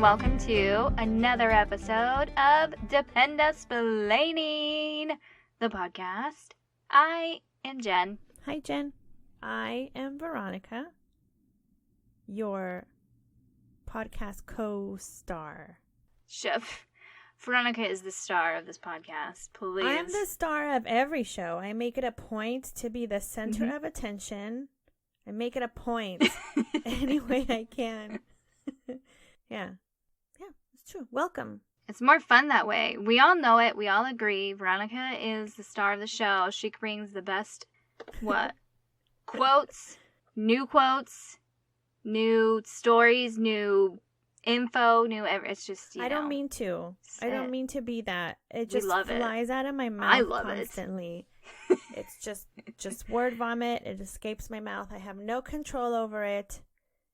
welcome to another episode of DISAPPEARANCE, the podcast. I am Jen. Hi, Jen. I am Veronica, your podcast co-star. Chef. Veronica is the star of this podcast. Please. I am the star of every show. I make it a point to be the center of attention. I make it a point any way I can. Yeah, it's true. Welcome. It's more fun that way. We all know it. We all agree. Veronica is the star of the show. She brings the best, quotes, new stories, new info, it's just, I don't mean to. I don't mean to be that. It just flies out of my mouth constantly. It's just word vomit. It escapes my mouth. I have no control over it.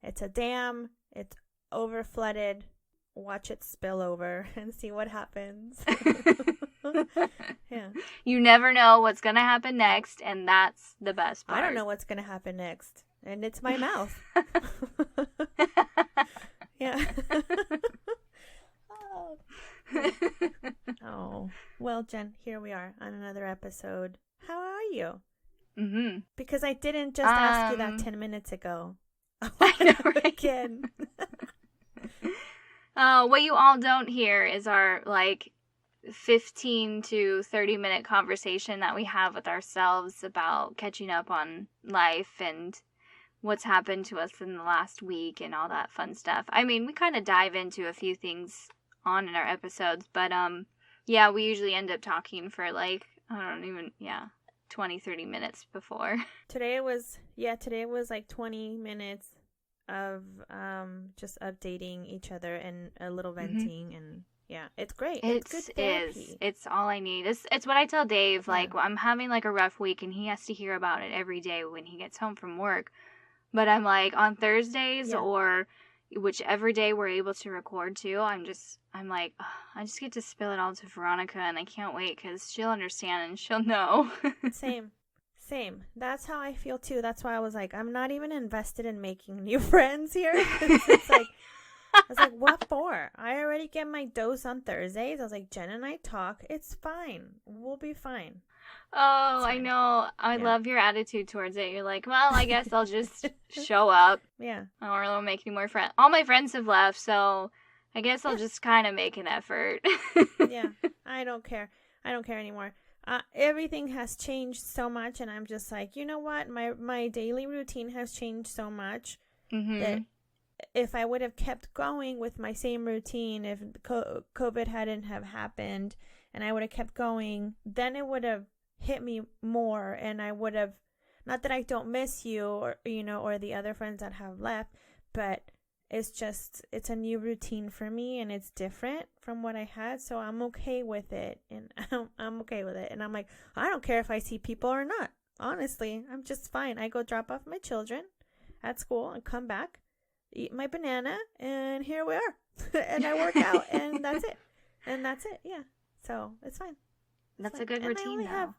It's a dam. It's over flooded. Watch it spill over and see what happens. Yeah. You never know what's going to happen next, and that's the best part. I don't know what's going to happen next, and it's my mouth. Yeah. Oh. Well, Jen, here we are on another episode. How are you? Mm-hmm. Because I didn't just ask you that 10 minutes ago. I know, right? Again. What you all don't hear is our 15 to 30 minute conversation that we have with ourselves about catching up on life and what's happened to us in the last week and all that fun stuff. I mean, we kind of dive into a few things on in our episodes, but yeah, we usually end up talking for 20, 30 minutes before. Today was 20 minutes of just updating each other and a little venting, and yeah, it's great. It's good therapy. It's all I need. It's what I tell Dave. Yeah. I'm having a rough week, and he has to hear about it every day when he gets home from work. But I'm on Thursdays or whichever day we're able to record too, I just get to spill it all to Veronica, and I can't wait because she'll understand and she'll know. Same. That's how I feel too. That's why I was I'm not even invested in making new friends here. It's I was what for? I already get my dose on Thursdays. I was Jen and I talk. It's fine. We'll be fine. Oh, I know. I love your attitude towards it. You're well, I guess I'll just show up. Yeah. I don't really make any more friends. All my friends have left, so I guess I'll just kind of make an effort. Yeah. I don't care anymore. Everything has changed so much, and I'm just you know what? My daily routine has changed so much that if I would have kept going with my same routine, if COVID hadn't have happened, and I would have kept going, then it would have hit me more, and I would have, not that I don't miss you or or the other friends that have left, but it's a new routine for me, and it's different from what I had, so I'm okay with it, and I'm okay with it, and I'm I don't care if I see people or not. Honestly, I'm just fine. I go drop off my children at school and come back, eat my banana, and here we are. And I work out, and that's it. Yeah. So it's fine. That's a good routine, though.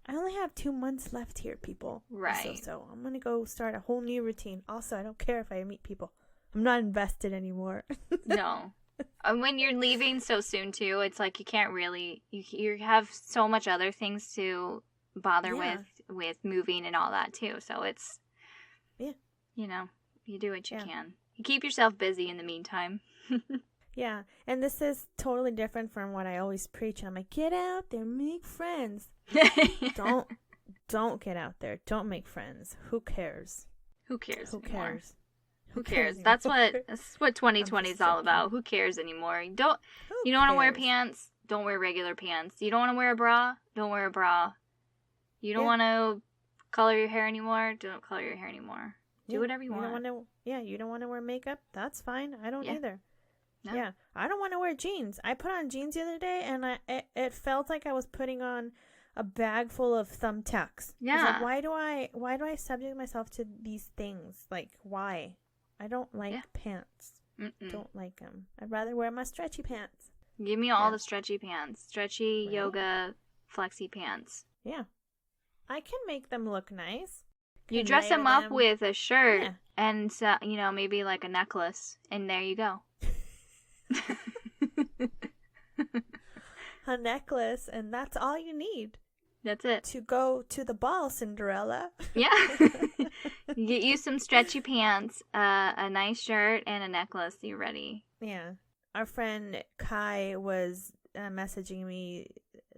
I only have 2 months left here, people. Right. So I'm going to go start a whole new routine. Also, I don't care if I meet people. I'm not invested anymore. No. When you're leaving so soon, too, it's you can't really... You have so much other things to bother with moving and all that, too. So it's... Yeah. You do what you can. You keep yourself busy in the meantime. Yeah. And this is totally different from what I always preach. I'm get out there, make friends. Don't get out there. Don't make friends. Who cares? Who cares? Anymore? Who cares? That's what 2020 is all about. Who cares anymore? You don't want to wear pants? Don't wear regular pants. You don't want to wear a bra? Don't wear a bra. You don't want to color your hair anymore? Don't color your hair anymore. Do whatever you want. You don't want to wear makeup? That's fine. I don't either. No. Yeah, I don't want to wear jeans. I put on jeans the other day, and it felt like I was putting on a bag full of thumbtacks. Yeah. Why do I subject myself to these things? Why? I don't like pants. Don't like them. I'd rather wear my stretchy pants. Give me all the stretchy pants. Stretchy yoga flexi pants. Yeah. I can make them look nice. You dress them up with a shirt and maybe a necklace, and there you go. a necklace, and that's all you need. That's it. To go to the ball, Cinderella. Yeah. Get you some stretchy pants, a nice shirt, and a necklace. You're ready. Yeah. Our friend Kai was messaging me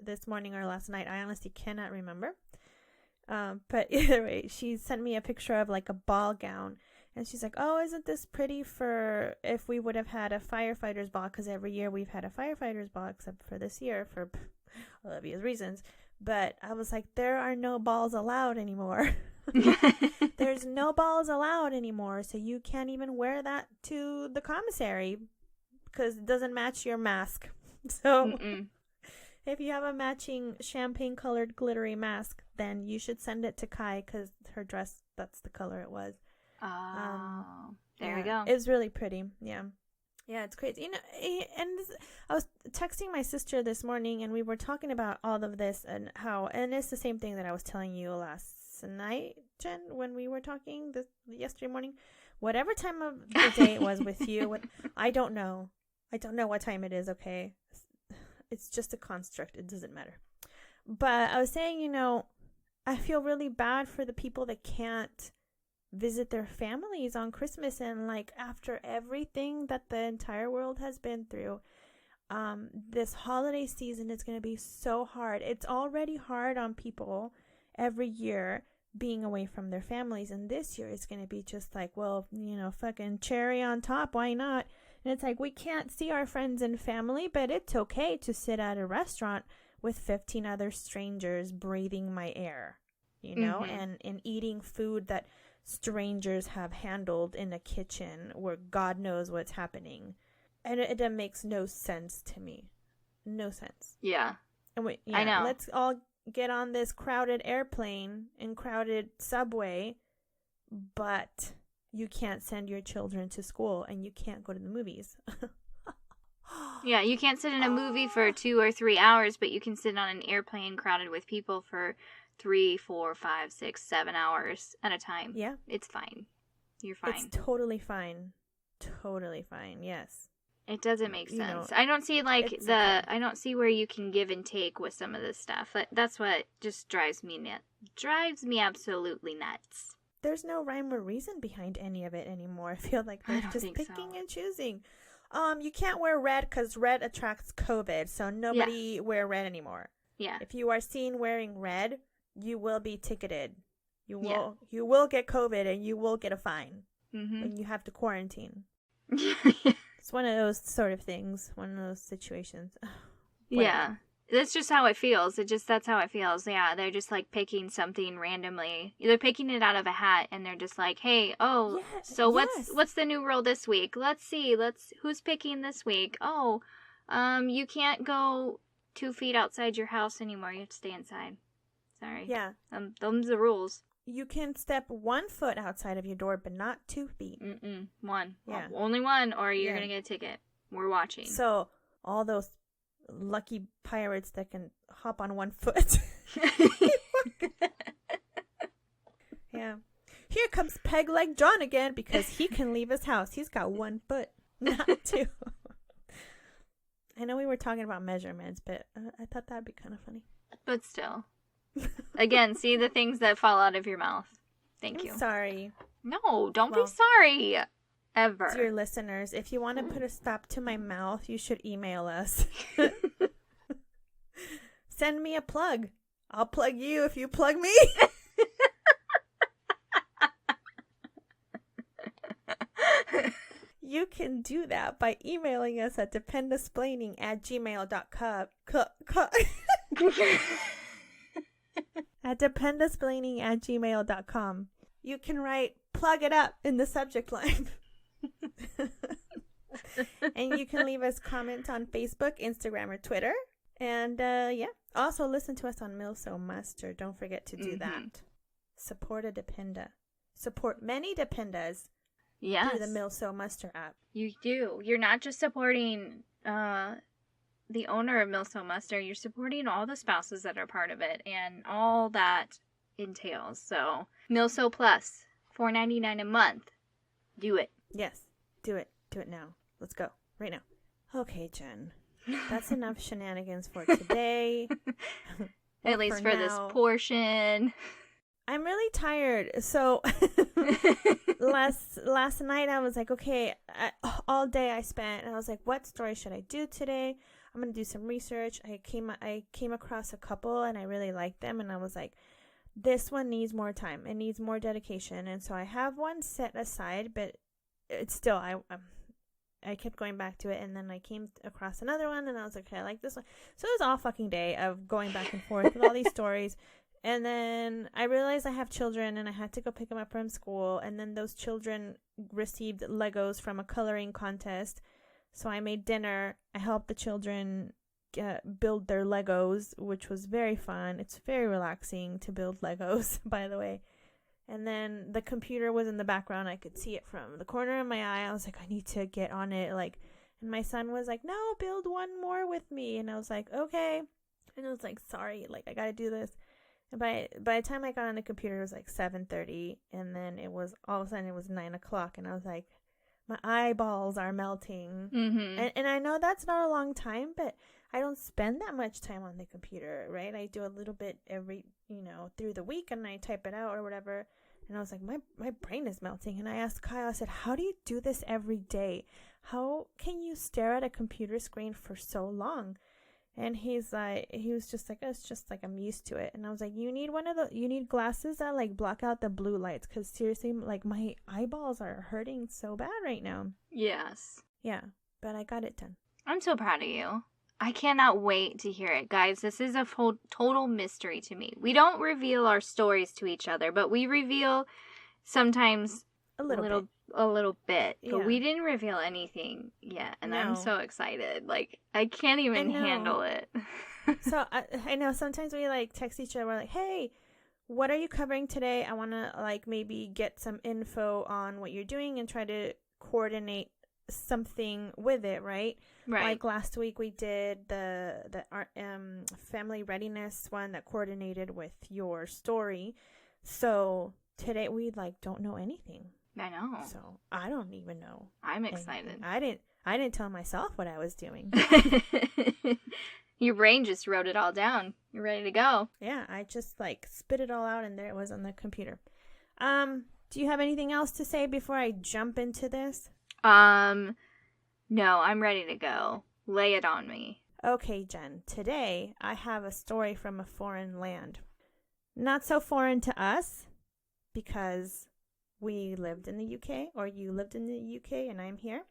this morning or last night. I honestly cannot remember. But either way, she sent me a picture of like a ball gown. And she's like, oh, isn't this pretty for if we would have had a firefighter's ball? Because every year we've had a firefighter's ball, except for this year for obvious reasons. But I was like, there are no balls allowed anymore. There's no balls allowed anymore. So you can't even wear that to the commissary because it doesn't match your mask. So if you have a matching champagne colored glittery mask, then you should send it to Kai because her dress, that's the color it was. Oh, there we go. It's really pretty. Yeah. Yeah, it's crazy. You know, and I was texting my sister this morning, and we were talking about all of this and how, and it's the same thing that I was telling you last night, Jen, when we were talking yesterday morning. Whatever time of the day it was with you, I don't know. I don't know what time it is, okay? It's just a construct. It doesn't matter. But I was saying, you know, I feel really bad for the people that can't visit their families on Christmas, and like after everything that the entire world has been through, this holiday season is going to be so hard. It's already hard on people every year being away from their families, and this year it's going to be just like, well, you know, fucking cherry on top, why not? And it's like, we can't see our friends and family, but it's okay to sit at a restaurant with 15 other strangers breathing my air, you know, and eating food that strangers have handled in a kitchen where God knows what's happening. And it makes no sense to me. No sense. Yeah. And I know. Let's all get on this crowded airplane and crowded subway, but you can't send your children to school and you can't go to the movies. Yeah, you can't sit in a movie for 2 or 3 hours, but you can sit on an airplane crowded with people for 3, 4, 5, 6, 7 hours at a time. Yeah. It's fine. You're fine. It's totally fine. Totally fine, yes. It doesn't make sense. You know, I don't see I don't see where you can give and take with some of this stuff. That's what just drives me absolutely nuts. There's no rhyme or reason behind any of it anymore. I feel like they're just picking and choosing. You can't wear red because red attracts COVID, so nobody wear red anymore. Yeah. If you are seen wearing red, you will be ticketed. You will get COVID and you will get a fine. And you have to quarantine. It's one of those sort of things, one of those situations. Yeah. That's just how it feels. That's how it feels. Yeah, they're just like picking something randomly. They're picking it out of a hat and they're just like, "Hey, what's the new rule this week? Let's see. Who's picking this week? Oh, you can't go 2 feet outside your house anymore. You have to stay inside." Sorry. Yeah. Them's the rules. You can step 1 foot outside of your door, but not 2 feet. One. Yeah. Only one, or you're going to get a ticket. We're watching. So, all those lucky pirates that can hop on 1 foot. Yeah. Here comes Peg Leg John again because he can leave his house. He's got 1 foot, not 2. I know we were talking about measurements, but I thought that'd be kind of funny. But still. Again, see the things that fall out of your mouth. Thank you. Sorry. No, don't be sorry. Ever. Dear listeners, if you want to put a stop to my mouth, you should email us. Send me a plug. I'll plug you if you plug me. You can do that by emailing us at dependasplaining@gmail.com. At dependasplaining@gmail.com. You can write "plug it up" in the subject line. And you can leave us comments on Facebook, Instagram, or Twitter. And also listen to us on Milso Muster. Don't forget to do that. Support a Dependa. Support many Dependas. Yes. Through the Milso Muster app. You do. You're not just supporting the owner of Milso Muster. You're supporting all the spouses that are part of it and all that entails. So, Milso Plus, $4.99 a month. Do it. Yes. Do it. Do it now. Let's go. Right now. Okay, Jen. That's enough shenanigans for today. At least for this portion. I'm really tired. So last night I was like, okay, all day I spent, and I was like, what story should I do today? I'm going to do some research. I came across a couple, and I really liked them, and I was like, this one needs more time. It needs more dedication. And so I have one set aside, but it's still, I kept going back to it, and then I came across another one, and I was like, okay, I like this one. So it was all fucking day of going back and forth with all these stories. And then I realized I have children, and I had to go pick them up from school. And then those children received Legos from a coloring contest. So I made dinner. I helped the children build their Legos, which was very fun. It's very relaxing to build Legos, by the way. And then the computer was in the background. I could see it from the corner of my eye. I was like, I need to get on it. And my son was like, no, build one more with me. And I was like, okay. And I was like, sorry, I got to do this. And by the time I got on the computer, it was like 7:30. And then it was, all of a sudden, it was 9 o'clock. And I was like, my eyeballs are melting. Mm-hmm. And I know that's not a long time, but I don't spend that much time on the computer, right? I do a little bit every, through the week, and I type it out or whatever. And I was like, my brain is melting. And I asked Kyle, I said, how do you do this every day? How can you stare at a computer screen for so long? And he was just like, it's just like, I'm used to it. And I was like, you need glasses that block out the blue lights. Cause seriously, my eyeballs are hurting so bad right now. Yes. Yeah. But I got it done. I'm so proud of you. I cannot wait to hear it. Guys, this is a total mystery to me. We don't reveal our stories to each other, but we reveal sometimes a little bit. But Yeah. we didn't reveal anything yet, and No. I'm so excited. I can't even handle it. So I know sometimes we text each other. We're like, hey, what are you covering today? I want to maybe get some info on what you're doing and try to coordinate something with it, right? Right. Last week we did the family readiness one that coordinated with your story. So today we don't know anything. I know. So I don't even know. I'm excited. I didn't tell myself what I was doing. Your brain just wrote it all down. You're ready to go. Yeah, I just spit it all out, and there it was on the computer. Do you have anything else to say before I jump into this? No, I'm ready to go. Lay it on me. Okay, Jen. Today, I have a story from a foreign land. Not so foreign to us, because we lived in the UK, or you lived in the UK, and I'm here.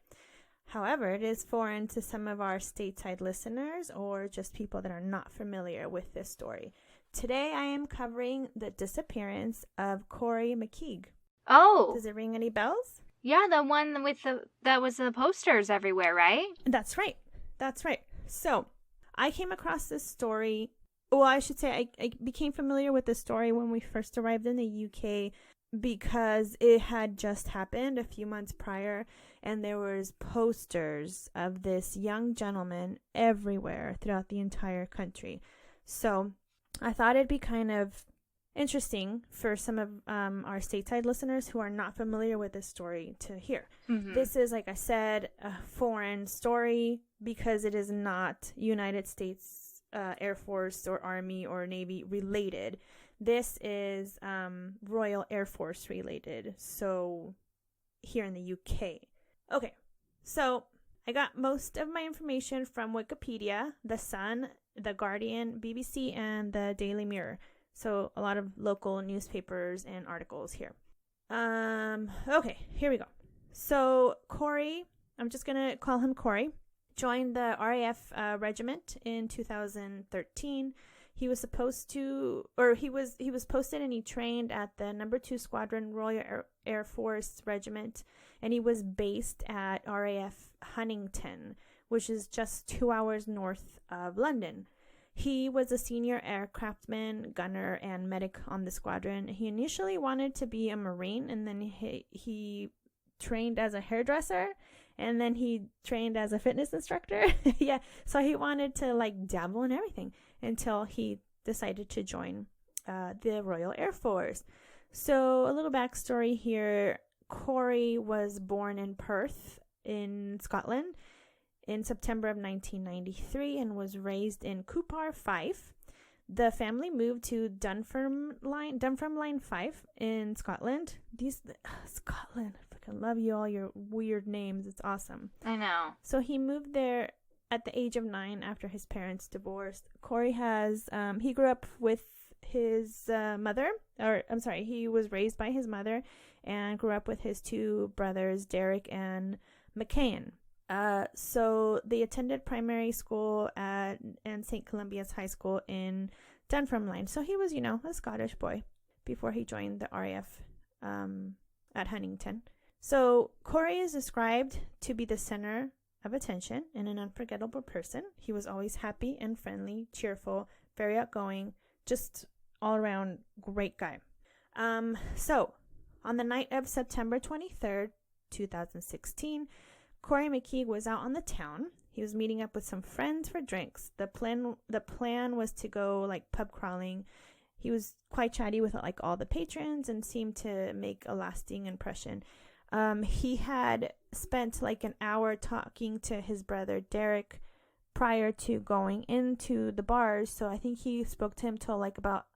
However, it is foreign to some of our stateside listeners, or just people that are not familiar with this story. Today, I am covering the disappearance of Corrie McKeague. Oh. Does it ring any bells? Yeah, the one that was the posters everywhere, right? That's right. So, I came across this story. Well, I should say I became familiar with this story when we first arrived in the UK because it had just happened a few months prior, and there was posters of this young gentleman everywhere throughout the entire country. So, I thought it'd be kind of interesting for some of our stateside listeners who are not familiar with this story to hear. Mm-hmm. This is, like I said, a foreign story because it is not United States Air Force or Army or Navy related. This is Royal Air Force related, so here in the UK. Okay, so I got most of my information from Wikipedia, The Sun, The Guardian, BBC, and the Daily Mirror. So a lot of local newspapers and articles here. Okay, here we go. So Corrie, I'm just going to call him Corrie, joined the RAF regiment in 2013. He was posted and he trained at the No. 2 Squadron Royal Air Force Regiment, and he was based at RAF Honington, which is just 2 hours north of London. He was a senior aircraftman, gunner, and medic on the squadron. He initially wanted to be a Marine, and then he trained as a hairdresser, and then he trained as a fitness instructor. Yeah, so he wanted to dabble in everything until he decided to join the Royal Air Force. So a little backstory here. Corrie was born in Perth in Scotland, in September of 1993 and was raised in Cupar, Fife. The family moved to Dunfermline Fife in Scotland. Scotland, I fucking love you, all your weird names. It's awesome. I know. So he moved there at the age of 9 after his parents divorced. Corrie he grew up with his mother, he was raised by his mother and grew up with his 2 brothers, Derek and McKean. So they attended primary school and St. Columbia's High School in Dunfermline. So he was, a Scottish boy before he joined the RAF at Honington. So Corrie is described to be the center of attention and an unforgettable person. He was always happy and friendly, cheerful, very outgoing, just all around great guy. So on the night of September 23rd, 2016, Corrie McKeague was out on the town. He was meeting up with some friends for drinks. The plan was to go pub crawling. He was quite chatty with all the patrons and seemed to make a lasting impression. He had spent an hour talking to his brother Derek prior to going into the bars. So I think he spoke to him till about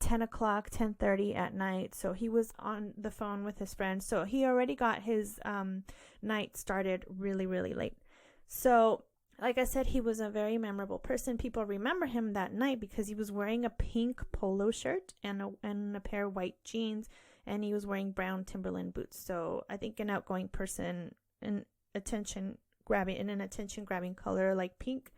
10 o'clock, 10:30 at night. So he was on the phone with his friend. So he already got his night started really, really late. So, like I said, he was a very memorable person. People remember him that night because he was wearing a pink polo shirt and a pair of white jeans, and he was wearing brown Timberland boots. So I think an outgoing person, an attention grabbing color like pink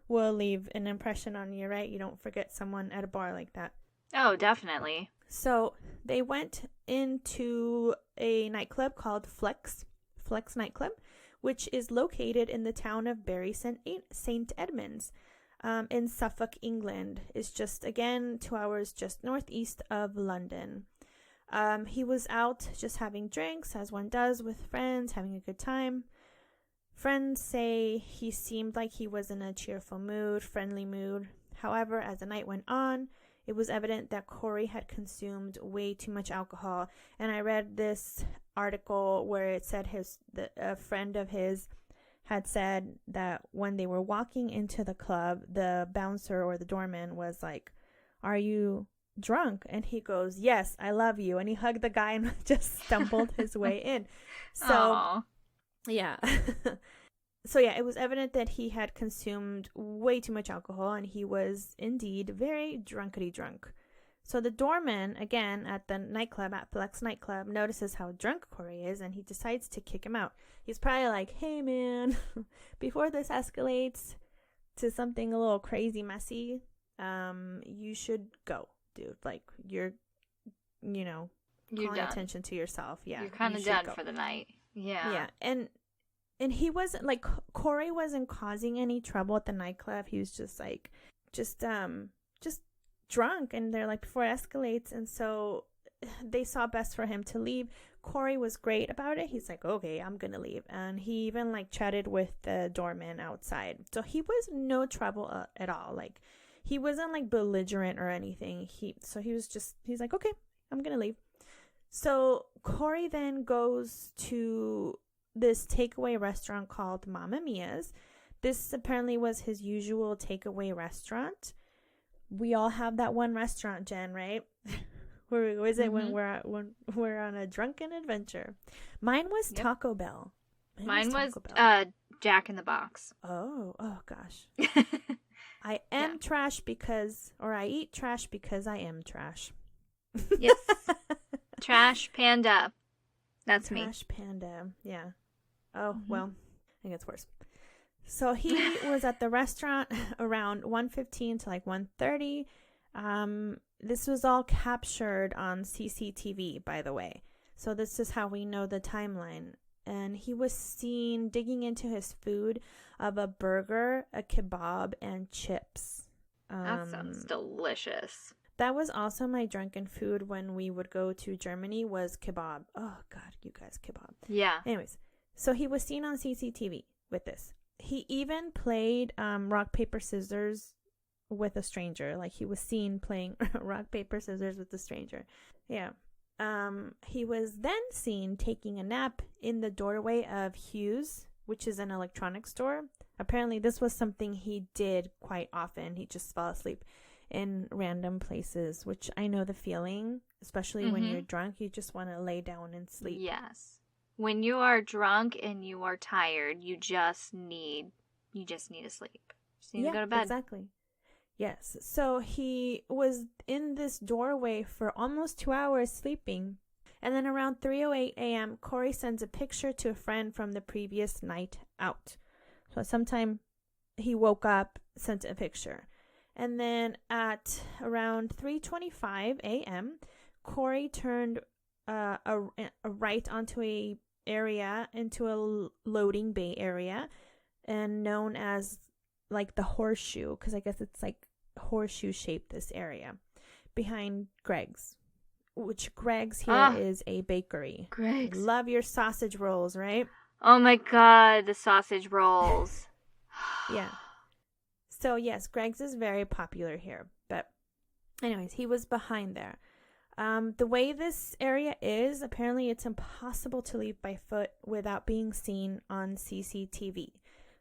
will leave an impression on you, right? You don't forget someone at a bar like that. Oh, definitely. So they went into a nightclub called Flex Nightclub, which is located in the town of Bury St. Edmunds in Suffolk, England. It's just, again, 2 hours just northeast of London. He was out just having drinks, as one does with friends, having a good time. Friends say he seemed like he was in a cheerful mood, friendly mood. However, as the night went on, it was evident that Corrie had consumed way too much alcohol. And I read this article where it said a friend of his had said that when they were walking into the club, the bouncer or the doorman was like, "Are you drunk?" And he goes, "Yes, I love you." And he hugged the guy and just stumbled his way in. So, Aww. Yeah. So yeah, it was evident that he had consumed way too much alcohol, and he was indeed very drunkety drunk. So the doorman, again, at the nightclub, at Flex Nightclub, notices how drunk Corrie is, and he decides to kick him out. He's probably like, "Hey man, before this escalates to something a little crazy messy, you should go, dude. You're calling attention to yourself. Yeah, you're kind of done for the night. Yeah. Yeah, and he wasn't Corrie wasn't causing any trouble at the nightclub. He was just drunk, and they're before it escalates, and so they saw best for him to leave. Corrie was great about it. He's like, "Okay, I'm gonna leave," and he even chatted with the doorman outside. So he was no trouble at all. He wasn't belligerent or anything. He's like, "Okay, I'm gonna leave." So Corrie then goes to this takeaway restaurant called Mamma Mia's. This apparently was his usual takeaway restaurant. We all have that one restaurant, Jen, right? Where was it when we're on a drunken adventure? Mine was Taco Bell. Mine was Jack in the Box. Oh gosh. I am trash I eat trash because I am trash. Yes. Trash Panda. That's me. Trash Panda. Yeah. Oh, well, I think it's worse. So he was at the restaurant around 1:15 to 1:30. This was all captured on CCTV, by the way. So this is how we know the timeline. And he was seen digging into his food of a burger, a kebab, and chips. That sounds delicious. That was also my drunken food when we would go to Germany, was kebab. Oh, God, you guys, kebab. Yeah. Anyways, so he was seen on CCTV with this. He even played rock, paper, scissors with a stranger. He was seen playing rock, paper, scissors with a stranger. Yeah. He was then seen taking a nap in the doorway of Hughes, which is an electronics store. Apparently, this was something he did quite often. He just fell asleep in random places, which I know the feeling, especially when you're drunk. You just want to lay down and sleep. Yes. When you are drunk and you are tired, you just need to sleep. Just need to go to bed. Exactly. Yes. So he was in this doorway for almost 2 hours sleeping. And then around 3:08 a.m., Corrie sends a picture to a friend from the previous night out. So sometime he woke up, sent a picture. And then at around 3:25 a.m., Corrie turned a right onto into a loading bay area, and known as like the horseshoe, because I guess it's like horseshoe shaped, this area, behind Greg's. Which Greg's here is a bakery. Greg's. Love your sausage rolls, right? Oh my God, the sausage rolls. Yeah. So yes, Greg's is very popular here. But anyways, he was behind there. The way this area is, apparently it's impossible to leave by foot without being seen on CCTV.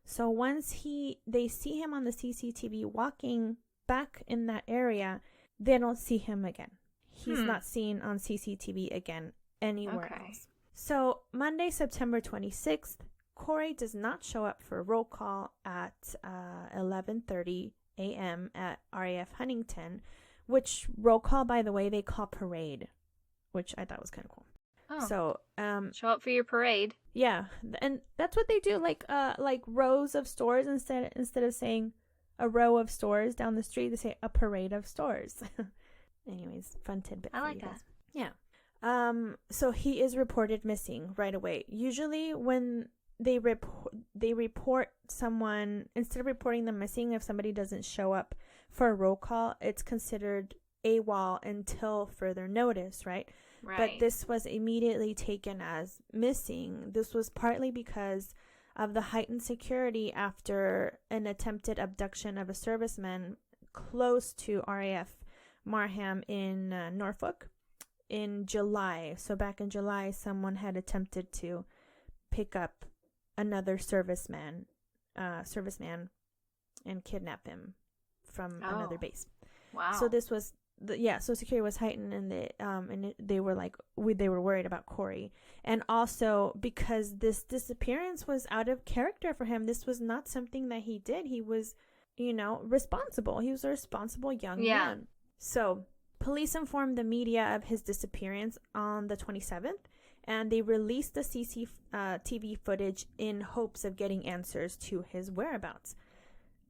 So once they see him on the CCTV walking back in that area, they don't see him again. He's not seen on CCTV again anywhere else. So Monday, September 26th, Corrie does not show up for a roll call at 11:30 a.m. at RAF Honington, which roll call, by the way, they call parade, which I thought was kind of cool. Oh. So show up for your parade. Yeah, and that's what they do, like rows of stores. Instead of saying a row of stores down the street, they say a parade of stores. Anyways, fun tidbit. I like that. Yeah. So he is reported missing right away. Usually when they report someone, instead of reporting them missing, if somebody doesn't show up for a roll call, it's considered AWOL until further notice, right? Right. But this was immediately taken as missing. This was partly because of the heightened security after an attempted abduction of a serviceman close to RAF Marham in Norfolk in July. So back in July, someone had attempted to pick up another serviceman and kidnap him from another base. Wow. So this was so security was heightened, and they were worried about Corrie, and also because this disappearance was out of character for him. This was not something that he did. He was, responsible. He was a responsible young man. So police informed the media of his disappearance on the 27th, and they released the CCTV footage in hopes of getting answers to his whereabouts.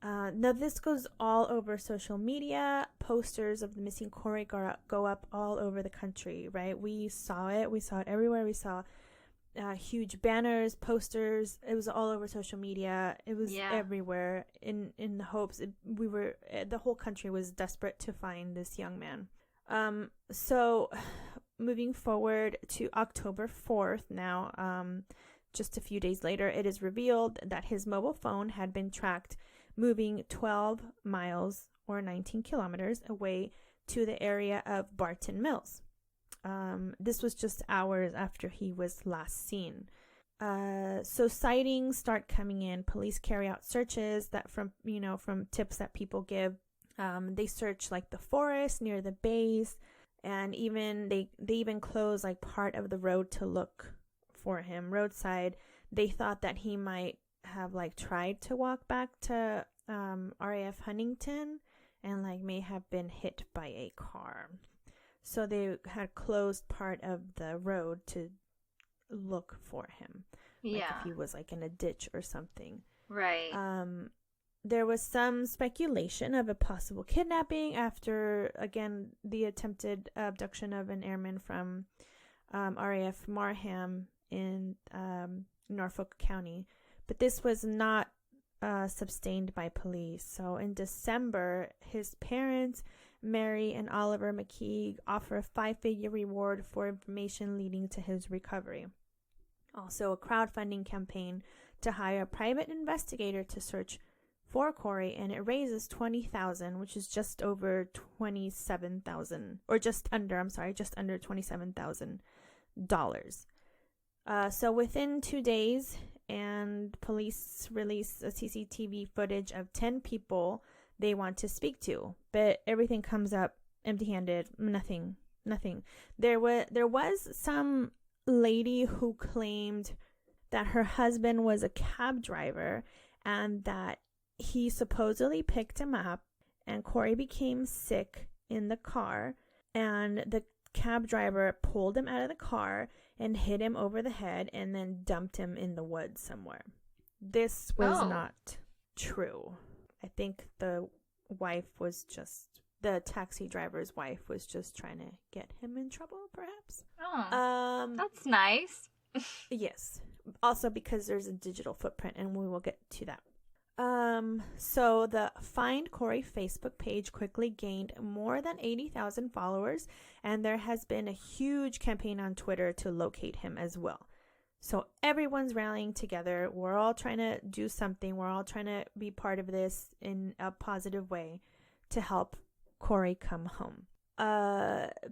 Now this goes all over social media. Posters of the missing Corrie go up all over the country, right? We saw it everywhere. We saw huge banners, posters. It was all over social media. It was everywhere in the hopes. The whole country was desperate to find this young man. So moving forward to October 4th now, just a few days later, it is revealed that his mobile phone had been tracked moving 12 miles or 19 kilometers away to the area of Barton Mills. This was just hours after he was last seen. So sightings start coming in. Police carry out searches that from tips that people give. They search like the forest near the base, and even they even close like part of the road to look for him roadside. They thought that he might have like tried to walk back to RAF Honington and like may have been hit by a car. So they had closed part of the road to look for him. Like if he was like in a ditch or something. Right. There was some speculation of a possible kidnapping after, again, the attempted abduction of an airman from RAF Marham in Norfolk County. But this was not sustained by police. So in December, his parents, Mary and Oliver McKeague, offer a 5-figure reward for information leading to his recovery. Also, a crowdfunding campaign to hire a private investigator to search for Corrie, and it raises $20,000, which is just over $27,000, or just under $27,000. So within 2 days, and police release a CCTV footage of 10 people they want to speak to, but everything comes up empty-handed. Nothing. There was some lady who claimed that her husband was a cab driver and that he supposedly picked him up, and Corrie became sick in the car, and the cab driver pulled him out of the car and hit him over the head and then dumped him in the woods somewhere. This was not true. I think the taxi driver's wife was just trying to get him in trouble, perhaps. That's nice. Yes. Also because there's a digital footprint, and we will get to that. So the Find Corrie Facebook page quickly gained more than 80,000 followers, and there has been a huge campaign on Twitter to locate him as well. So everyone's rallying together. We're all trying to do something. We're all trying to be part of this in a positive way to help Corrie come home.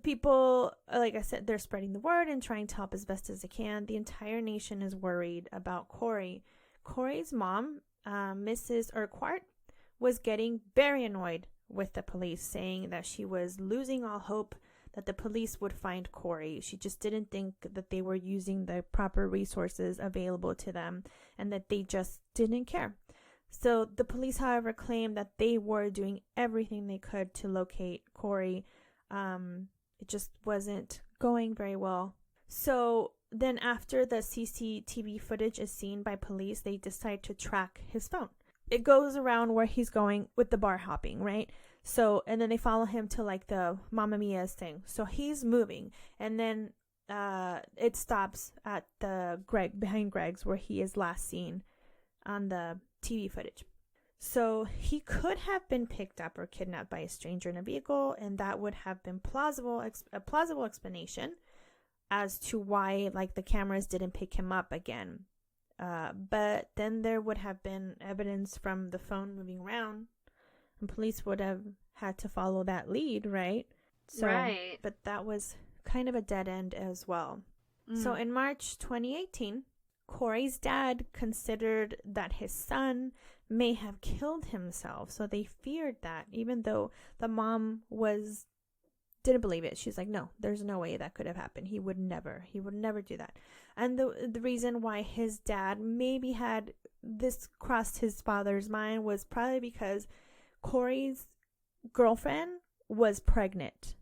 People, like I said, they're spreading the word and trying to help as best as they can. The entire nation is worried about Corrie. Corrie's mom, Mrs. Urquhart, was getting very annoyed with the police, saying that she was losing all hope that the police would find Corrie. She just didn't think that they were using the proper resources available to them, and that they just didn't care. So the police, however, claimed that they were doing everything they could to locate Corrie. It just wasn't going very well. So then after the CCTV footage is seen by police, they decide to track his phone. It goes around where he's going with the bar hopping, right? So, and then they follow him to like the Mamma Mia's thing. So he's moving, and then it stops at the behind Greg's where he is last seen on the TV footage. So he could have been picked up or kidnapped by a stranger in a vehicle, and that would have been a plausible explanation as to why like the cameras didn't pick him up again. But then there would have been evidence from the phone moving around, and police would have had to follow that lead, right? So, right. But that was kind of a dead end as well. So in March 2018, Corrie's dad considered that his son may have killed himself. So they feared that, even though the mom didn't believe it. She's like, no, there's no way that could have happened. He would never do that. And the reason why his dad maybe had this crossed his father's mind was probably because Corrie's girlfriend was pregnant,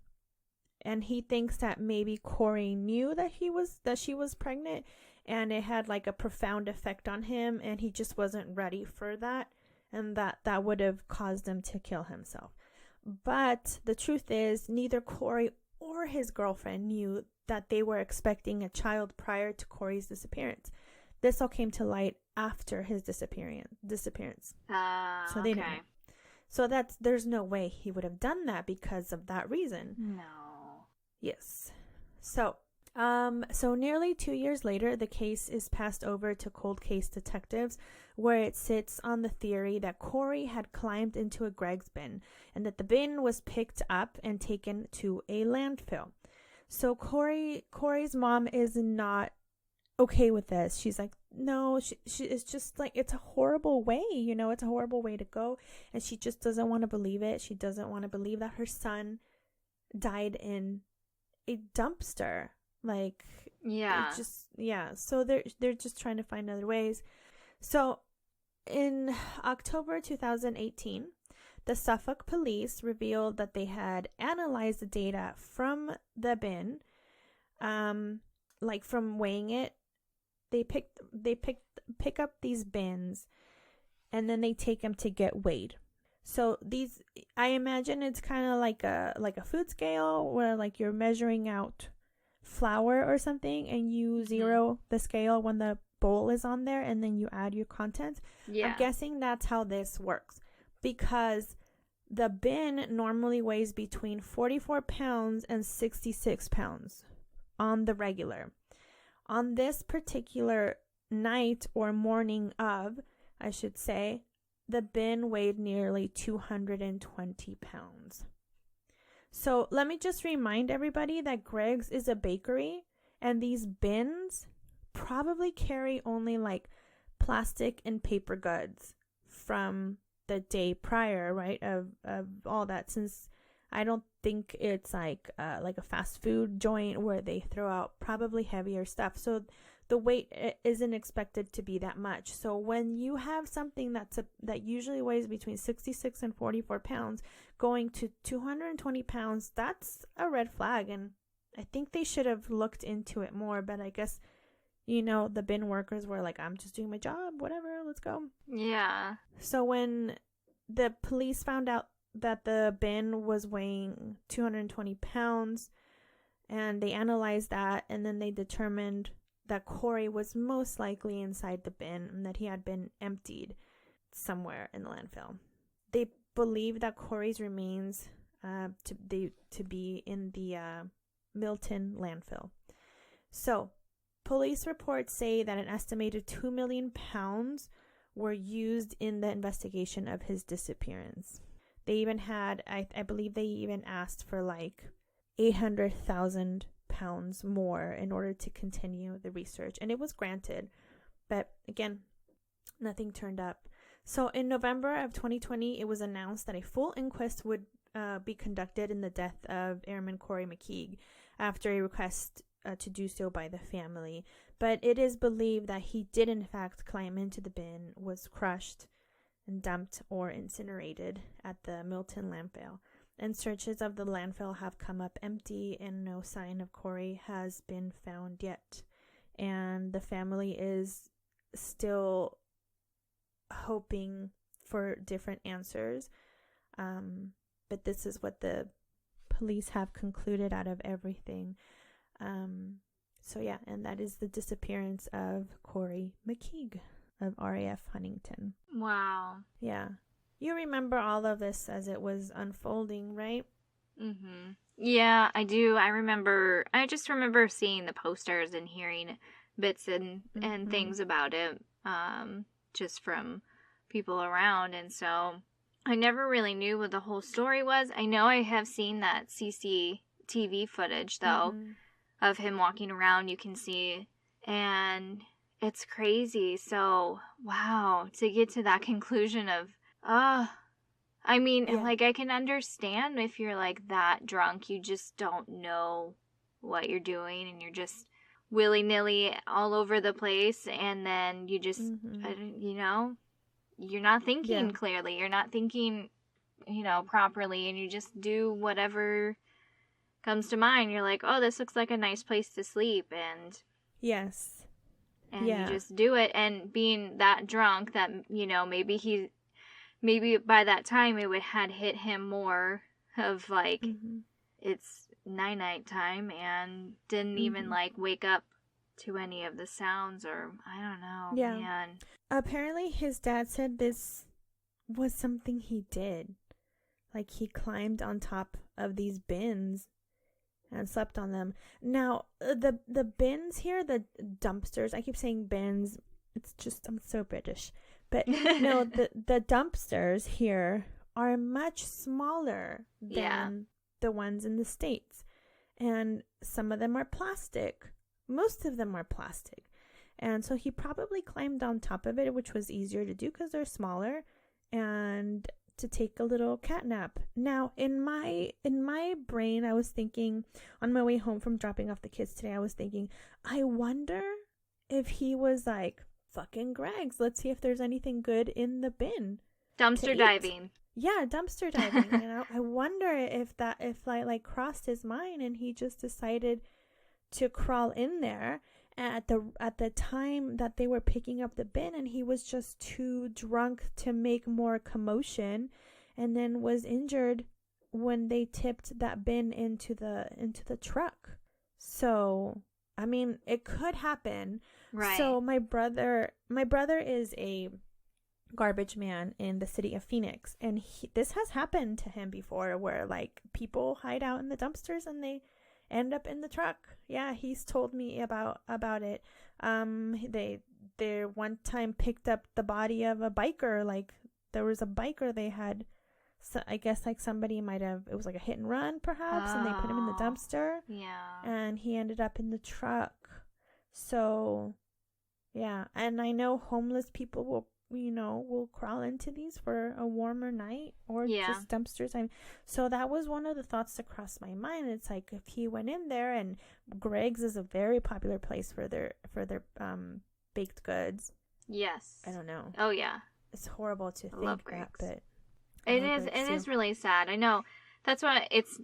and he thinks that maybe Corrie knew that she was pregnant, and it had like a profound effect on him, and he just wasn't ready for that, and that would have caused him to kill himself. But the truth is, neither Corrie or his girlfriend knew that they were expecting a child prior to Corrie's disappearance. This all came to light after his disappearance. So they didn't know. So there's no way he would have done that because of that reason. No. Yes. So nearly 2 years later, the case is passed over to cold case detectives, where it sits on the theory that Corrie had climbed into a Greg's bin, and that the bin was picked up and taken to a landfill. So Corrie's mom is not okay with this. She's like, no, she is just like, it's a horrible way, it's a horrible way to go. And she just doesn't want to believe it. She doesn't want to believe that her son died in a dumpster. Like, yeah. So they're just trying to find other ways. So in October 2018, the Suffolk police revealed that they had analyzed the data from the bin, like from weighing it. They pick up these bins, and then they take them to get weighed. So these, I imagine it's kind of like a food scale where like you're measuring out flour or something, and you zero the scale when the bowl is on there, and then you add your contents. Yeah. I'm guessing that's how this works, because the bin normally weighs between 44 pounds and 66 pounds on the regular. On this particular night or morning of, I should say, the bin weighed nearly 220 pounds. So let me just remind everybody that Greg's is a bakery, and these bins probably carry only like plastic and paper goods from the day prior, right, of all that, since I don't think it's like a fast food joint where they throw out probably heavier stuff. So the weight isn't expected to be that much. So when you have something that usually weighs between 66 and 44 pounds going to 220 pounds, that's a red flag. And I think they should have looked into it more. But I guess, the bin workers were like, I'm just doing my job, whatever, let's go. Yeah. So when the police found out that the bin was weighing 220 pounds and they analyzed that, and then they determined that Corrie was most likely inside the bin and that he had been emptied somewhere in the landfill. They believe that Corrie's remains to be in the Milton landfill. So police reports say that an estimated 2 million pounds were used in the investigation of his disappearance. They even had, I believe they even asked for like 800,000 pounds more in order to continue the research, and it was granted, but again, nothing turned up. So in November of 2020, it was announced that a full inquest would be conducted in the death of Airman Corrie McKeague after a request to do so by the family. But it is believed that he did in fact climb into the bin, was crushed and dumped or incinerated at the Milton landfill. And searches of the landfill have come up empty, and no sign of Corrie has been found yet. And the family is still hoping for different answers. But this is what the police have concluded out of everything. So yeah, and that is the disappearance of Corrie McKeague of RAF Honington. Wow. Yeah. You remember all of this as it was unfolding, right? Mm-hmm. Yeah, I do. I just remember seeing the posters and hearing bits and things about it, just from people around. And so I never really knew what the whole story was. I know I have seen that CCTV footage, though, of him walking around. You can see, and it's crazy. So, wow, to get to that conclusion of, I mean, like, I can understand if you're, like, that drunk, you just don't know what you're doing, and you're just willy-nilly all over the place, and then you just, you're not thinking clearly, you're not thinking, properly, and you just do whatever comes to mind. You're like, oh, this looks like a nice place to sleep, and... Yes. And you just do it, and being that drunk that, maybe by that time it had hit him more of like, it's night time, and didn't even like wake up to any of the sounds, or I don't know, man. Apparently his dad said this was something he did. Like, he climbed on top of these bins and slept on them. Now, the bins here, the dumpsters, I keep saying bins, it's just, I'm so British. But no, the dumpsters here are much smaller than the ones in the States. And some of them are plastic. Most of them are plastic. And so he probably climbed on top of it, which was easier to do because they're smaller, and to take a little cat nap. Now, in my brain, I was thinking, on my way home from dropping off the kids today, I was thinking, I wonder if he was like, fucking Greg's, let's see if there's anything good in the bin. Dumpster diving. Yeah, dumpster diving. And I wonder if like crossed his mind, and he just decided to crawl in there at the time that they were picking up the bin, and he was just too drunk to make more commotion, and then was injured when they tipped that bin into the truck. So, I mean, it could happen. Right. So my brother is a garbage man in the city of Phoenix, and this has happened to him before, where like people hide out in the dumpsters and they end up in the truck. Yeah, he's told me about it. They one time picked up the body of a biker. Like, there was a biker they had, so I guess like somebody might have, it was like a hit and run perhaps, and they put him in the dumpster. Yeah. And he ended up in the truck. So Yeah. And I know homeless people will crawl into these for a warmer night, or just dumpsters. So that was one of the thoughts that crossed my mind. It's like, if he went in there, and Greg's is a very popular place for their baked goods. Yes. I don't know. Oh yeah. It's horrible to think that, but it is really sad. I know. That's why it's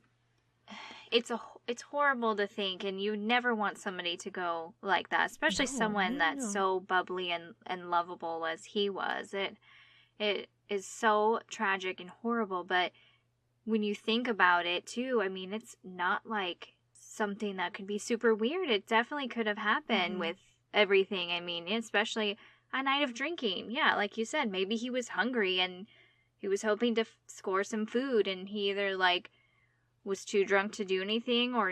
horrible to think, and you never want somebody to go like that, especially someone that's so bubbly and lovable as he was. It is so tragic and horrible, but when you think about it too, I mean, it's not like something that could be super weird. It definitely could have happened with everything. I mean, especially a night of drinking. Yeah, like you said, maybe he was hungry and he was hoping to score some food, and he either was too drunk to do anything, or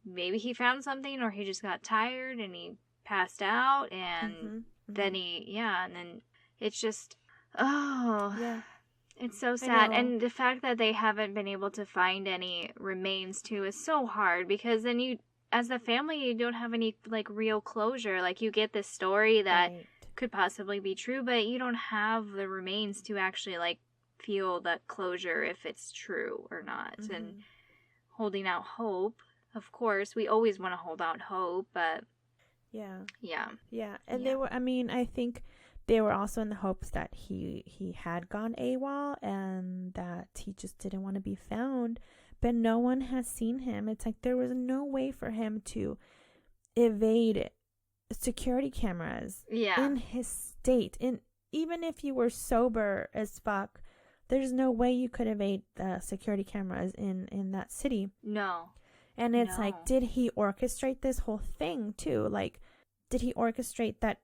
maybe he found something, or he just got tired and he passed out, and then and then it's just, it's so sad. And the fact that they haven't been able to find any remains too is so hard, because then you, as the family, you don't have any real closure. You get this story that could possibly be true, but you don't have the remains to actually feel that closure if it's true or not. And holding out hope, of course, we always want to hold out hope, but and they were, I think they were also in the hopes that he had gone AWOL and that he just didn't want to be found, but no one has seen him. It's like there was no way for him to evade security cameras in his state. And even if you were sober as fuck, there's no way you could evade the security cameras in that city. No. And it's did he orchestrate this whole thing too? Did he orchestrate that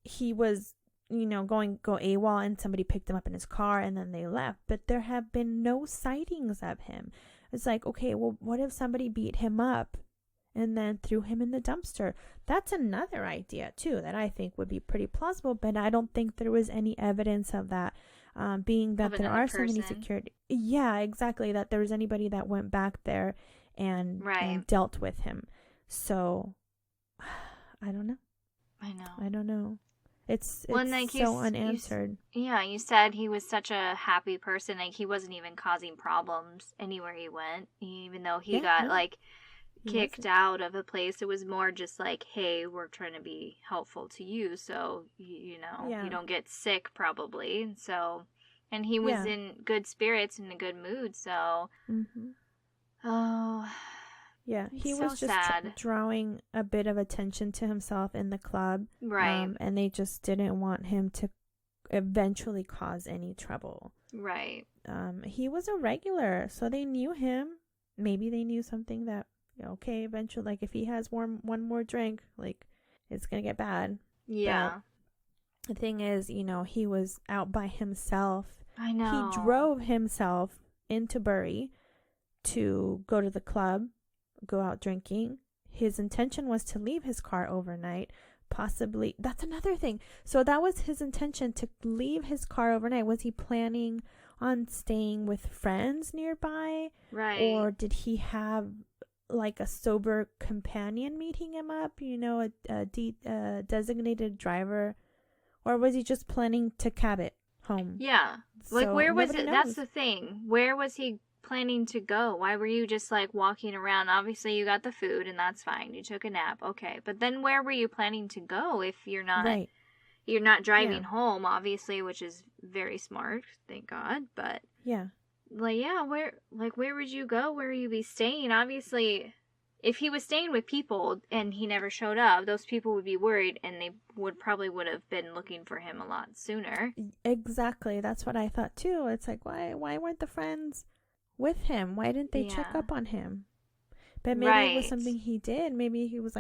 he was, go AWOL and somebody picked him up in his car and then they left? But there have been no sightings of him. It's okay, well, what if somebody beat him up and then threw him in the dumpster? That's another idea too that I think would be pretty plausible, but I don't think there was any evidence of that. Being that there are so many security. Yeah, exactly. That there was anybody that went back there and dealt with him. So, I don't know. I don't know. It's so unanswered. You said he was such a happy person. He wasn't even causing problems anywhere he went. Even though he got kicked out of a place, it was more just hey, we're trying to be helpful to you, so you don't get sick probably. And he was in good spirits and a good mood, so he was just drawing a bit of attention to himself in the club, and they just didn't want him to eventually cause any trouble. He was a regular, so they knew him. Maybe they knew something that eventually, if he has one more drink, it's gonna get bad. But the thing is, he was out by himself. I know. He drove himself into Bury to go to the club, go out drinking. His intention was to leave his car overnight. Possibly, that's another thing. So that was his intention, to leave his car overnight. Was he planning on staying with friends nearby? Or did he have a sober companion meeting him up, a designated driver, or was he just planning to cab it home? So where was it? That's the thing. Where was he planning to go? Why were you just walking around? Obviously you got the food and that's fine. You took a nap, okay, but then where were you planning to go if you're not driving home, obviously, which is very smart, thank God, but where would you go? Where would you be staying? Obviously, if he was staying with people and he never showed up, those people would be worried, and they would have been looking for him a lot sooner. Exactly. That's what I thought too. It's why weren't the friends with him? Why didn't they check up on him? But maybe it was something he did. Maybe he was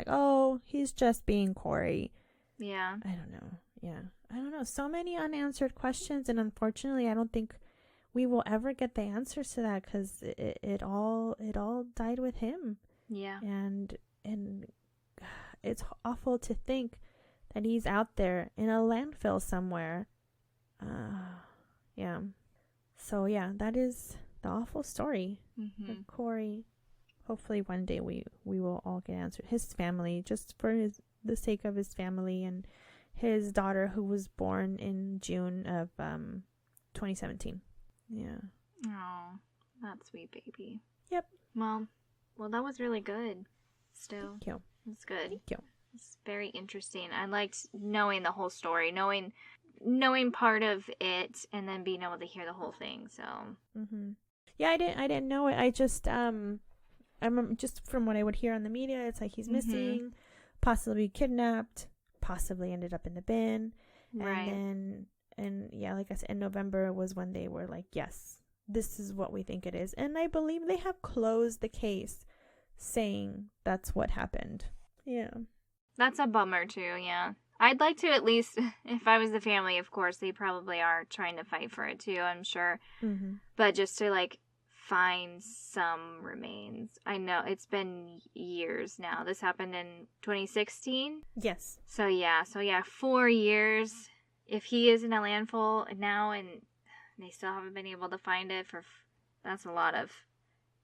he's just being Corrie. I don't know. I don't know. So many unanswered questions, and unfortunately, I don't think we will ever get the answers to that, because it all died with him. And it's awful to think that he's out there in a landfill somewhere. So that is the awful story of Corrie. Hopefully one day we will all get answered. His family, just for the sake of his family and his daughter, who was born in June of 2017. Yeah. Oh, that sweet baby. Yep. Well, that was really good. Still. Thank you. It's good. Thank you. It's very interesting. I liked knowing the whole story, knowing part of it, and then being able to hear the whole thing. So. Mm-hmm. Yeah, I didn't know it. I just I'm just from what I would hear on the media, it's like he's missing, possibly kidnapped, possibly ended up in the bin, Right. And yeah, like I said, in November was when they were like, yes, this is what we think it is, and I believe they have closed the case, saying that's what happened. Yeah. That's a bummer too, yeah. I'd like to at least, if I was the family, of course, they probably are trying to fight for it too, I'm sure. Mm-hmm. But just to, like, find some remains. I know, it's been years now. This happened in 2016? Yes. So yeah, 4 years. If he is in a landfill now and they still haven't been able to find it, that's a lot of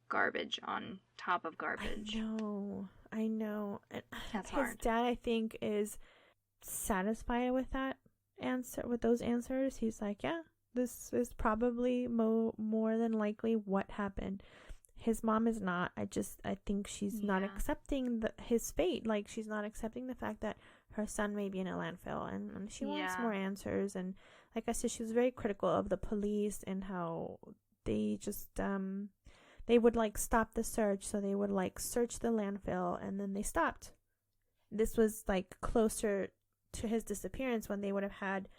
garbage on top of garbage. I know. And that's his hard. dad, I think, is satisfied with that answer, with those answers. He's like, yeah, this is probably more than likely what happened. His mom is not. I think she's not accepting his fate. Like, she's not accepting the fact that her son may be in a landfill, and she wants more answers. And like I said, she was very critical of the police and how they just they would like stop the search. So they would like search the landfill, and then they stopped. This was like closer to his disappearance, when they would have had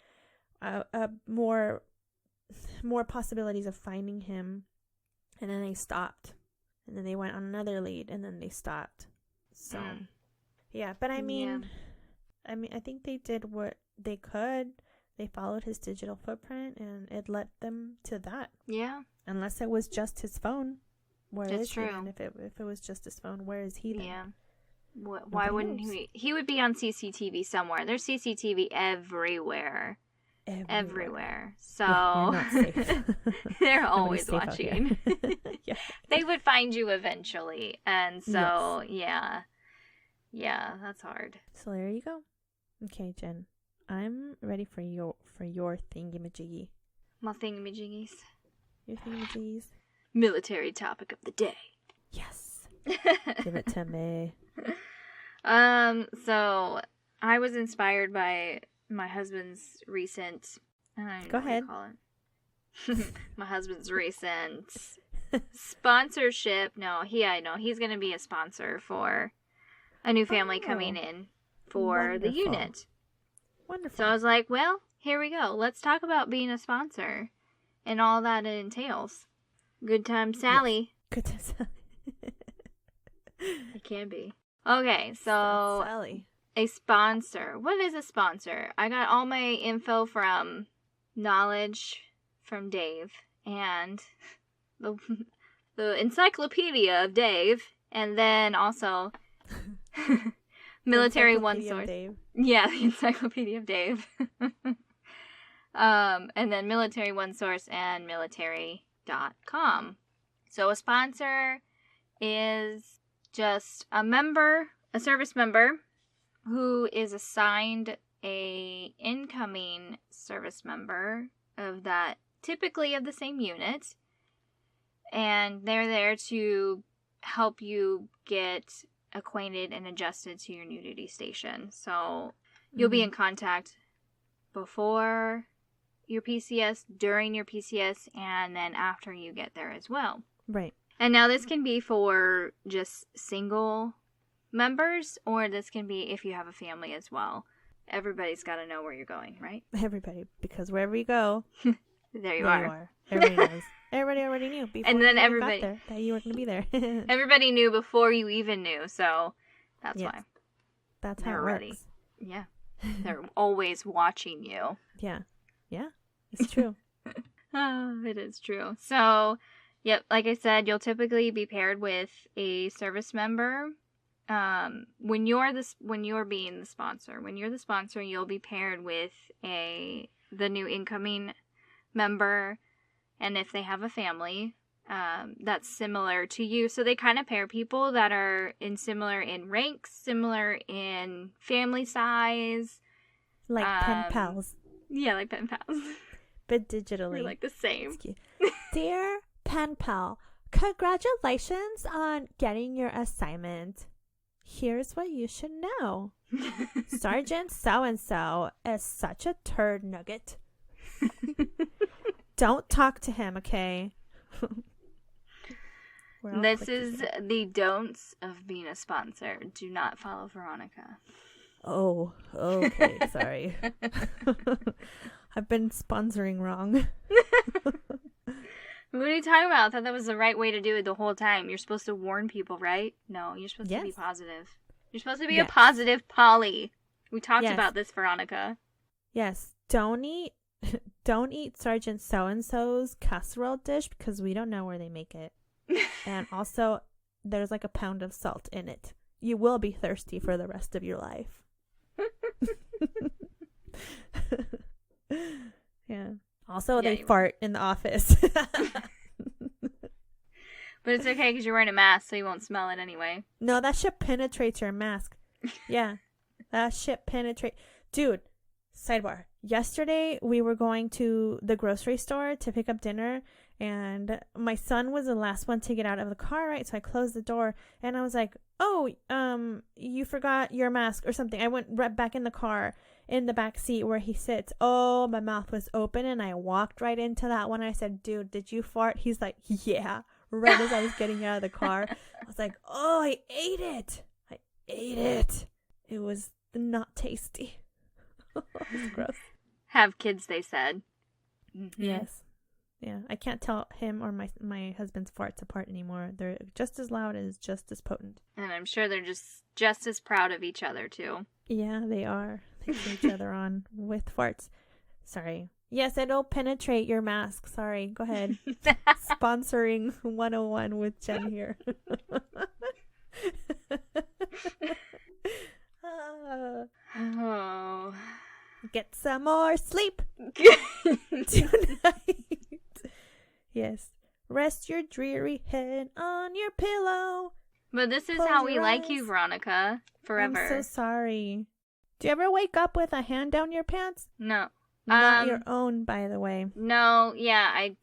more possibilities of finding him, and then they stopped, and then they went on another lead, and then they stopped. So yeah, but I mean I think they did what they could. They followed his digital footprint, and it led them to that. Yeah. Unless it was just his phone. Where is true. he then? If it was just his phone, where is he then? Yeah. Why wouldn't he? He would be on CCTV somewhere. There's CCTV everywhere. Everywhere. So yeah, you're not safe. they're always watching. Yeah. They would find you eventually. And so, yeah. Yeah, that's hard. So there you go. Okay, Jen. I'm ready for your thingamajiggy. My thingamajiggies. Your thingamajiggies. Military topic of the day. Yes. Give it to me. So I was inspired by my husband's recent. Go ahead. My husband's recent sponsorship. I know he's going to be a sponsor for a new family coming in for the unit. Wonderful. So I was like, well, here we go. Let's talk about being a sponsor and all that it entails. Good time, Sally. Yes. Good time, Sally. It can be. Okay, so Sally. A sponsor. What is a sponsor? I got all my info from Knowledge from Dave and the Encyclopedia of Dave, and then also Military One Source. Dave. Yeah, the Encyclopedia of Dave. And then Military One Source and military.com. So a sponsor is just a service member who is assigned a incoming service member of that, typically of the same unit, and they're there to help you get acquainted and adjusted to your new duty station. So you'll be in contact before your PCS, during your PCS, and then after you get there as well. Right. And now this can be for just single members, or this can be if you have a family as well. Everybody's got to know where you're going, right? Everybody, because wherever you go, there you are. Everybody knows. Everybody already knew before and then you everybody got there that you were going to be there. Everybody knew before you even knew, so that's why. That's how they're it ready. works. Yeah. They're always watching you. Yeah. Yeah. It's true. Oh, it is true. So, yep, like I said, you'll typically be paired with a service member. When you're being the sponsor, when you're the sponsor, you'll be paired with the new incoming member, and if they have a family, that's similar to you. So they kind of pair people that are similar in ranks, similar in family size, Like pen pals. Yeah, like pen pals. But digitally. We're like the same. Dear pen pal, congratulations on getting your assignment. Here's what you should know. Sergeant so-and-so is such a turd nugget. Don't talk to him, okay? This is the don'ts of being a sponsor. Do not follow Veronica. Oh, okay. Sorry. I've been sponsoring wrong. What are you talking about? I thought that was the right way to do it the whole time. You're supposed to warn people, right? No, you're supposed to be positive. You're supposed to be a positive Polly. We talked about this, Veronica. Yes. Don't eat Sergeant so-and-so's casserole dish because we don't know where they make it. And also, there's like a pound of salt in it. You will be thirsty for the rest of your life. Yeah. Also, they fart in the office. But it's okay because you're wearing a mask, so you won't smell it anyway. No, that shit penetrates your mask. Yeah. That shit penetrates. Dude, sidebar. Yesterday, we were going to the grocery store to pick up dinner, and my son was the last one to get out of the car, right? So I closed the door, and I was like, oh, you forgot your mask or something. I went right back in the car, in the back seat where he sits. Oh, my mouth was open, and I walked right into that one. I said, dude, did you fart? He's like, yeah. Right as I was getting out of the car, I was like, oh, I ate it. It was not tasty. It was gross. Have kids, they said. Mm-hmm. Yes. Yeah, I can't tell him or my husband's farts apart anymore. They're just as loud and just as potent. And I'm sure they're just as proud of each other, too. Yeah, they are. They cheer each other on with farts. Sorry. Yes, it'll penetrate your mask. Sorry. Go ahead. Sponsoring 101 with Jen here. Oh. Get some more sleep tonight. Yes. Rest your dreary head on your pillow. But this is how we like you, Veronica. Forever. I'm so sorry. Do you ever wake up with a hand down your pants? No. Not your own, by the way. No, a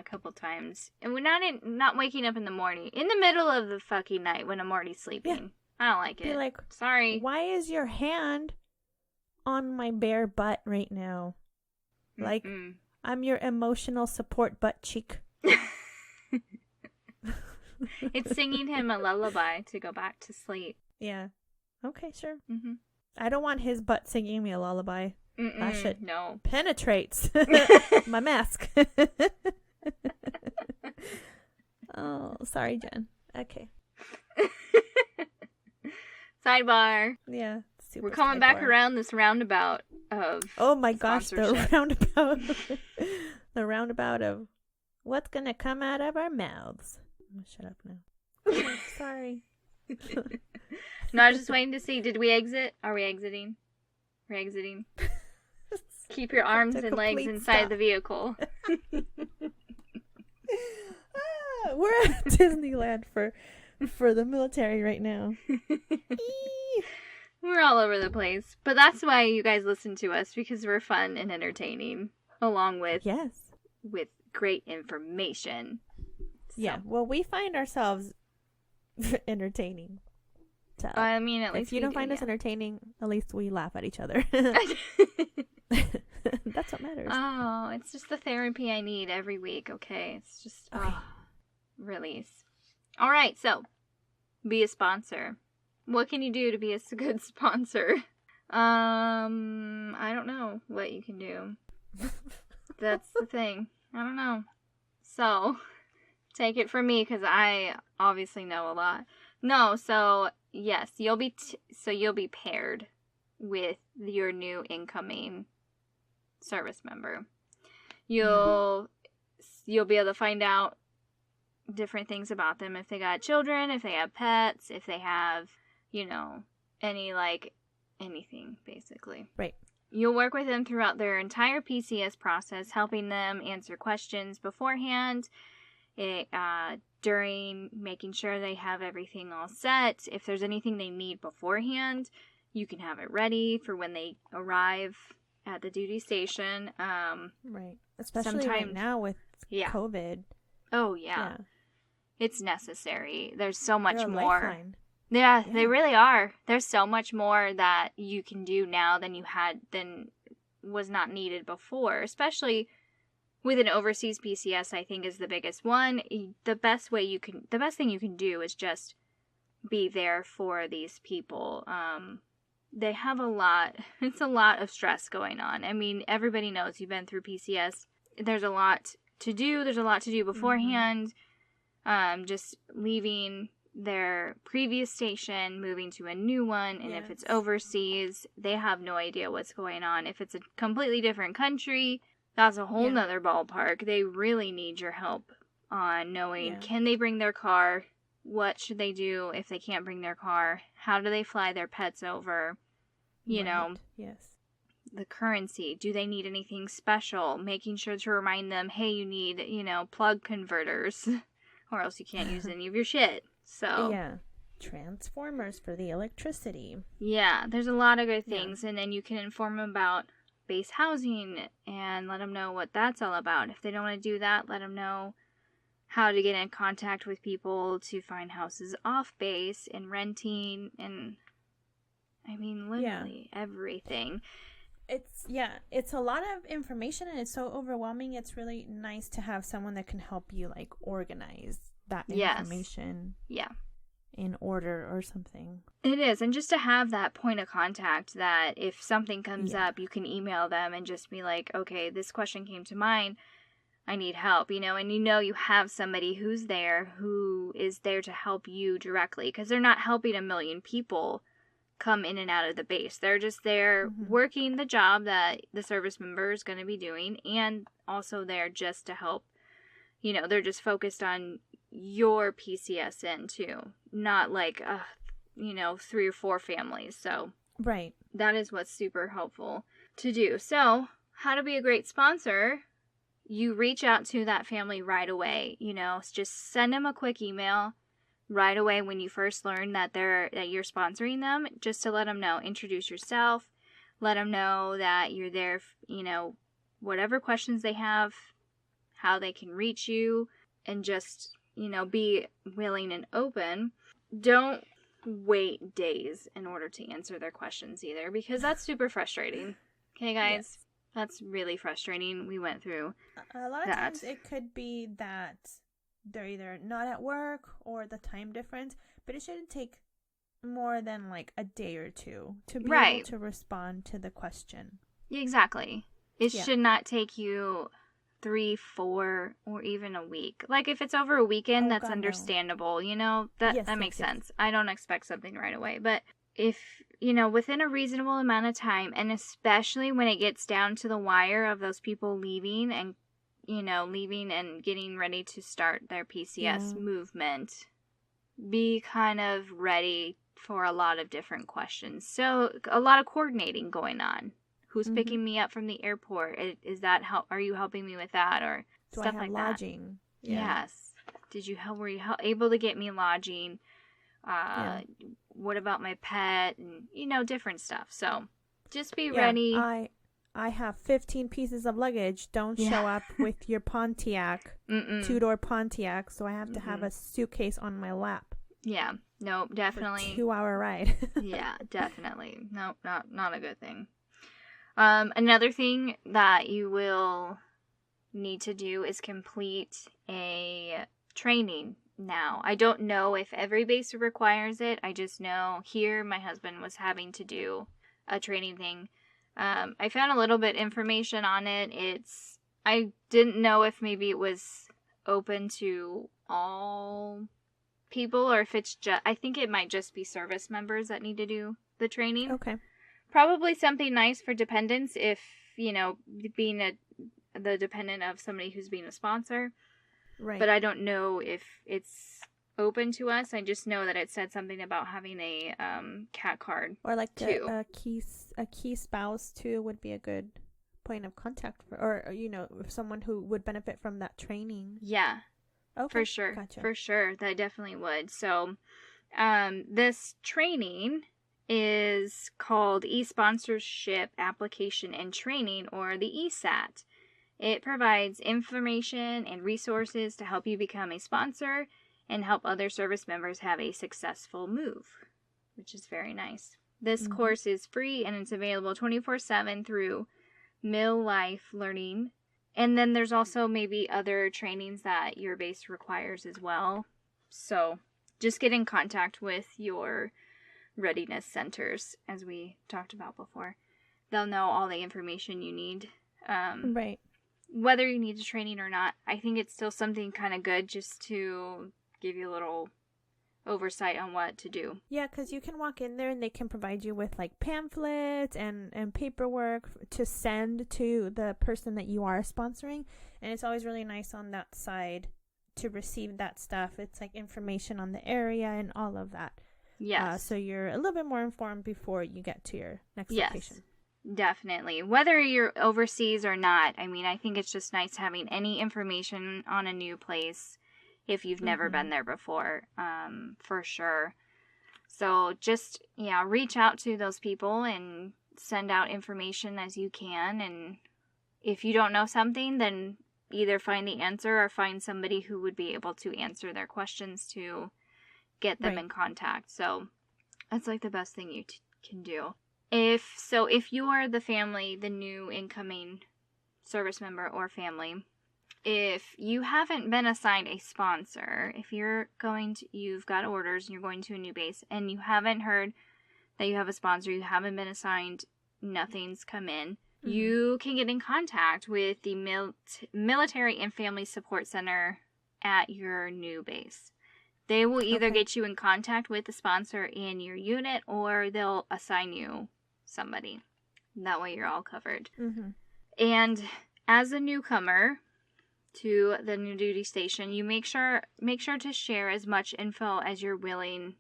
couple times. And we're not waking up in the morning. In the middle of the fucking night when I'm already sleeping. Yeah. I don't like it. Be like, sorry. Why is your hand on my bare butt right now? Like, I'm your emotional support butt cheek. It's singing him a lullaby to go back to sleep. Yeah. Okay, sure. Mm-hmm. I don't want his butt singing me a lullaby. That shit penetrates my mask. Oh, sorry, Jen. Okay. Sidebar. Yeah. We're coming back around this roundabout of oh my gosh, the roundabout. The roundabout of what's going to come out of our mouths. I'm going to shut up now. Oh, sorry. No, I was just waiting to see. Did we exit? Are we exiting? We're exiting. Keep your arms and legs inside the vehicle. We're at Disneyland for the military right now. We're all over the place. But that's why you guys listen to us, because we're fun and entertaining. Along with with great information. So. Yeah, well, we find ourselves entertaining. So, I mean, at least if you don't find us entertaining, at least we laugh at each other. That's what matters. Oh, it's just the therapy I need every week, okay? It's just, release. All right, so, be a sponsor. What can you do to be a good sponsor? I don't know what you can do. That's the thing. I don't know. So, take it from me, because I obviously know a lot. No, so, yes, you'll be paired with your new incoming service member. You'll be able to find out different things about them, if they got children, if they have pets, if they have, anything, basically. Right. You'll work with them throughout their entire PCS process, helping them answer questions beforehand, during, making sure they have everything all set. If there's anything they need beforehand, You can have it ready for when they arrive at the duty station. Right. Especially right now with COVID. Oh, yeah. It's necessary. There's so much They're a more. lifeline. Yeah, they really are. There's so much more that you can do now than was not needed before, especially with an overseas PCS. I think is the biggest one. The best thing you can do is just be there for these people. They have it's a lot of stress going on. I mean, everybody knows you've been through PCS. There's a lot to do. There's a lot to do beforehand. Just leaving their previous station, moving to a new one, and if it's overseas, they have no idea what's going on. If it's a completely different country, that's a whole nother ballpark. They really need your help on knowing, can they bring their car? What should they do if they can't bring their car? How do they fly their pets over? You know, the currency. Do they need anything special? Making sure to remind them, hey, you need, plug converters, or else you can't use any of your shit. So transformers for the electricity. Yeah, there's a lot of good things, and then you can inform them about base housing and let them know what that's all about. If they don't want to do that, let them know how to get in contact with people to find houses off base and renting, and I mean literally everything. It's a lot of information, and it's so overwhelming. It's really nice to have someone that can help you like organize that information in order or something. It is, and just to have that point of contact that if something comes up, you can email them and just be like, okay, this question came to mind, I need help, and you have somebody who's there, who is there to help you directly, because they're not helping a million people come in and out of the base. They're just there working the job that the service member is going to be doing, and also there just to help. They're just focused on your PCSN too, not like 3 or 4 families. So that is what's super helpful to do. So how to be a great sponsor: you reach out to that family right away. Just send them a quick email right away when you first learn that you're sponsoring them, just to let them know. Introduce yourself, let them know that you're there, whatever questions they have, how they can reach you, and just be willing and open. Don't wait days in order to answer their questions either, because that's super frustrating. Okay, guys? That's really frustrating. We went through a lot of times it could be that they're either not at work or the time difference, but it shouldn't take more than like a day or two to be able to respond to the question. Exactly. It should not take you 3, 4, or even a week. Like if it's over a weekend, that's understandable. That makes sense. I don't expect something right away, but if within a reasonable amount of time, and especially when it gets down to the wire of those people leaving and getting ready to start their PCS movement, be kind of ready for a lot of different questions. So a lot of coordinating going on. Who's picking me up from the airport? Is that are you helping me with that, or do stuff I have like lodging? that? Yes. Were you able to get me lodging? What about my pet? And different stuff. So just be ready. I have 15 pieces of luggage. Don't show up with your Pontiac, 2-door Pontiac, so I have to have a suitcase on my lap. Yeah. No, definitely. 2-hour ride. Yeah, definitely. No, not a good thing. Another thing that you will need to do is complete a training now. I don't know if every base requires it. I just know here my husband was having to do a training thing. I found a little bit information on it. I didn't know if maybe it was open to all people, or if it's I think it might just be service members that need to do the training. Okay. Probably something nice for dependents if, being the dependent of somebody who's being a sponsor. Right. But I don't know if it's open to us. I just know that it said something about having a cat card. Or like a key spouse too would be a good point of contact or someone who would benefit from that training. Yeah. Okay. For sure. Gotcha. For sure. That definitely would. So this training is called E-Sponsorship Application and Training, or the ESAT. It provides information and resources to help you become a sponsor and help other service members have a successful move, which is very nice. This course is free and it's available 24/7 through Mill Life Learning. And then there's also maybe other trainings that your base requires as well. So just get in contact with your readiness centers, as we talked about before. They'll know all the information you need. Right. Whether you need a training or not, I think it's still something kind of good just to give you a little oversight on what to do. Yeah, because you can walk in there and they can provide you with like pamphlets and paperwork to send to the person that you are sponsoring. And it's always really nice on that side to receive that stuff. It's like information on the area and all of that. Yes. So you're a little bit more informed before you get to your next location. Definitely. Whether you're overseas or not, I mean, I think it's just nice having any information on a new place if you've never been there before, for sure. So just, reach out to those people and send out information as you can. And if you don't know something, then either find the answer or find somebody who would be able to answer their questions to get them in contact. So that's like the best thing you can do. If you are the family, the new incoming service member or family, if you haven't been assigned a sponsor, if you've got orders and you're going to a new base and you haven't heard that you have a sponsor, you haven't been assigned, nothing's come in, you can get in contact with the Military and Family Support Center at your new base. They will either get you in contact with the sponsor in your unit or they'll assign you somebody. That way you're all covered. And as a newcomer to the new duty station, you make sure to share as much info as you're willing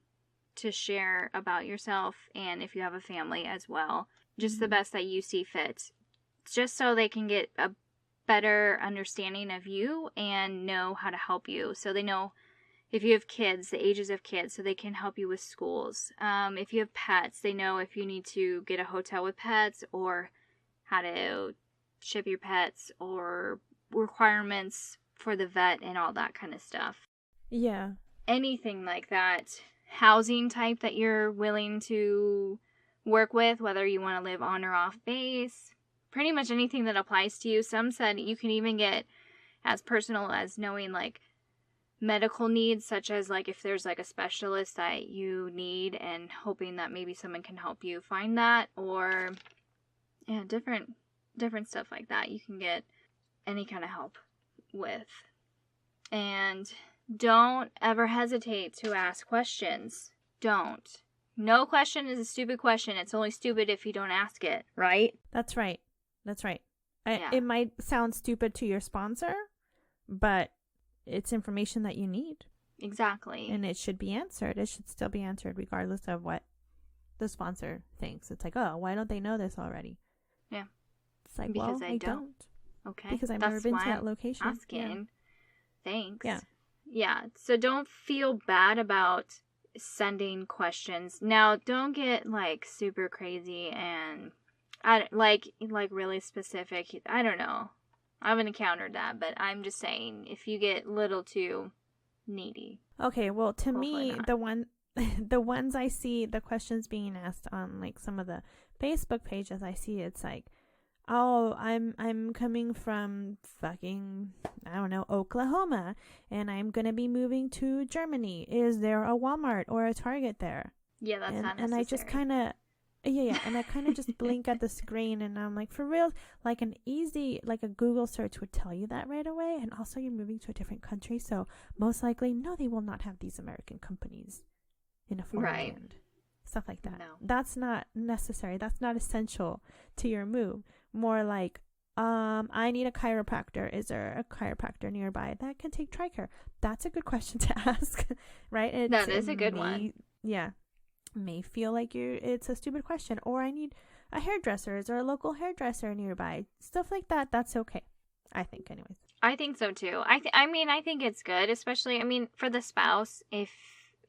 to share about yourself and if you have a family as well. Just the best that you see fit. Just so they can get a better understanding of you and know how to help you. So they know if you have kids, the ages of kids, so they can help you with schools. If you have pets, they know if you need to get a hotel with pets or how to ship your pets or requirements for the vet and all that kind of stuff. Yeah. Anything like that. Housing type that you're willing to work with, whether you want to live on or off base. Pretty much anything that applies to you. Some said you can even get as personal as knowing like medical needs, such as like if there's like a specialist that you need and hoping that maybe someone can help you find that, or different stuff like that you can get any kind of help with. And don't ever hesitate to ask questions. Don't. No question is a stupid question. It's only stupid if you don't ask it, right? That's right. It might sound stupid to your sponsor, but it's information that you need. Exactly. And it should be answered. It should still be answered regardless of what the sponsor thinks. It's like, oh, why don't they know this already? Yeah. It's like, because I don't. Okay. Because I've never been to that location. Asking. Yeah. Thanks. Yeah. Yeah. So don't feel bad about sending questions. Now, don't get like super crazy and like really specific. I don't know. I haven't encountered that, but I'm just saying if you get a little too needy. Okay, well, to me, the ones I see, the questions being asked on like some of the Facebook pages I see, it's like, oh, I'm coming from fucking, I don't know, Oklahoma, and I'm going to be moving to Germany. Is there a Walmart or a Target there? Yeah, that's not necessary. And I just kind of, and I kind of just blink at the screen, and I'm like, for real, like a Google search would tell you that right away. And also you're moving to a different country, so most likely, no, they will not have these American companies in a foreign land. Stuff like that. No. That's not necessary. That's not essential to your move. More like, I need a chiropractor. Is there a chiropractor nearby that can take TRICARE? That's a good question to ask, right? That is a good one. Yeah. May feel like it's a stupid question. Or I need a hairdresser. Is there a local hairdresser nearby? Stuff like that. That's okay. I think anyways. I think so too. I think it's good, especially, for the spouse, if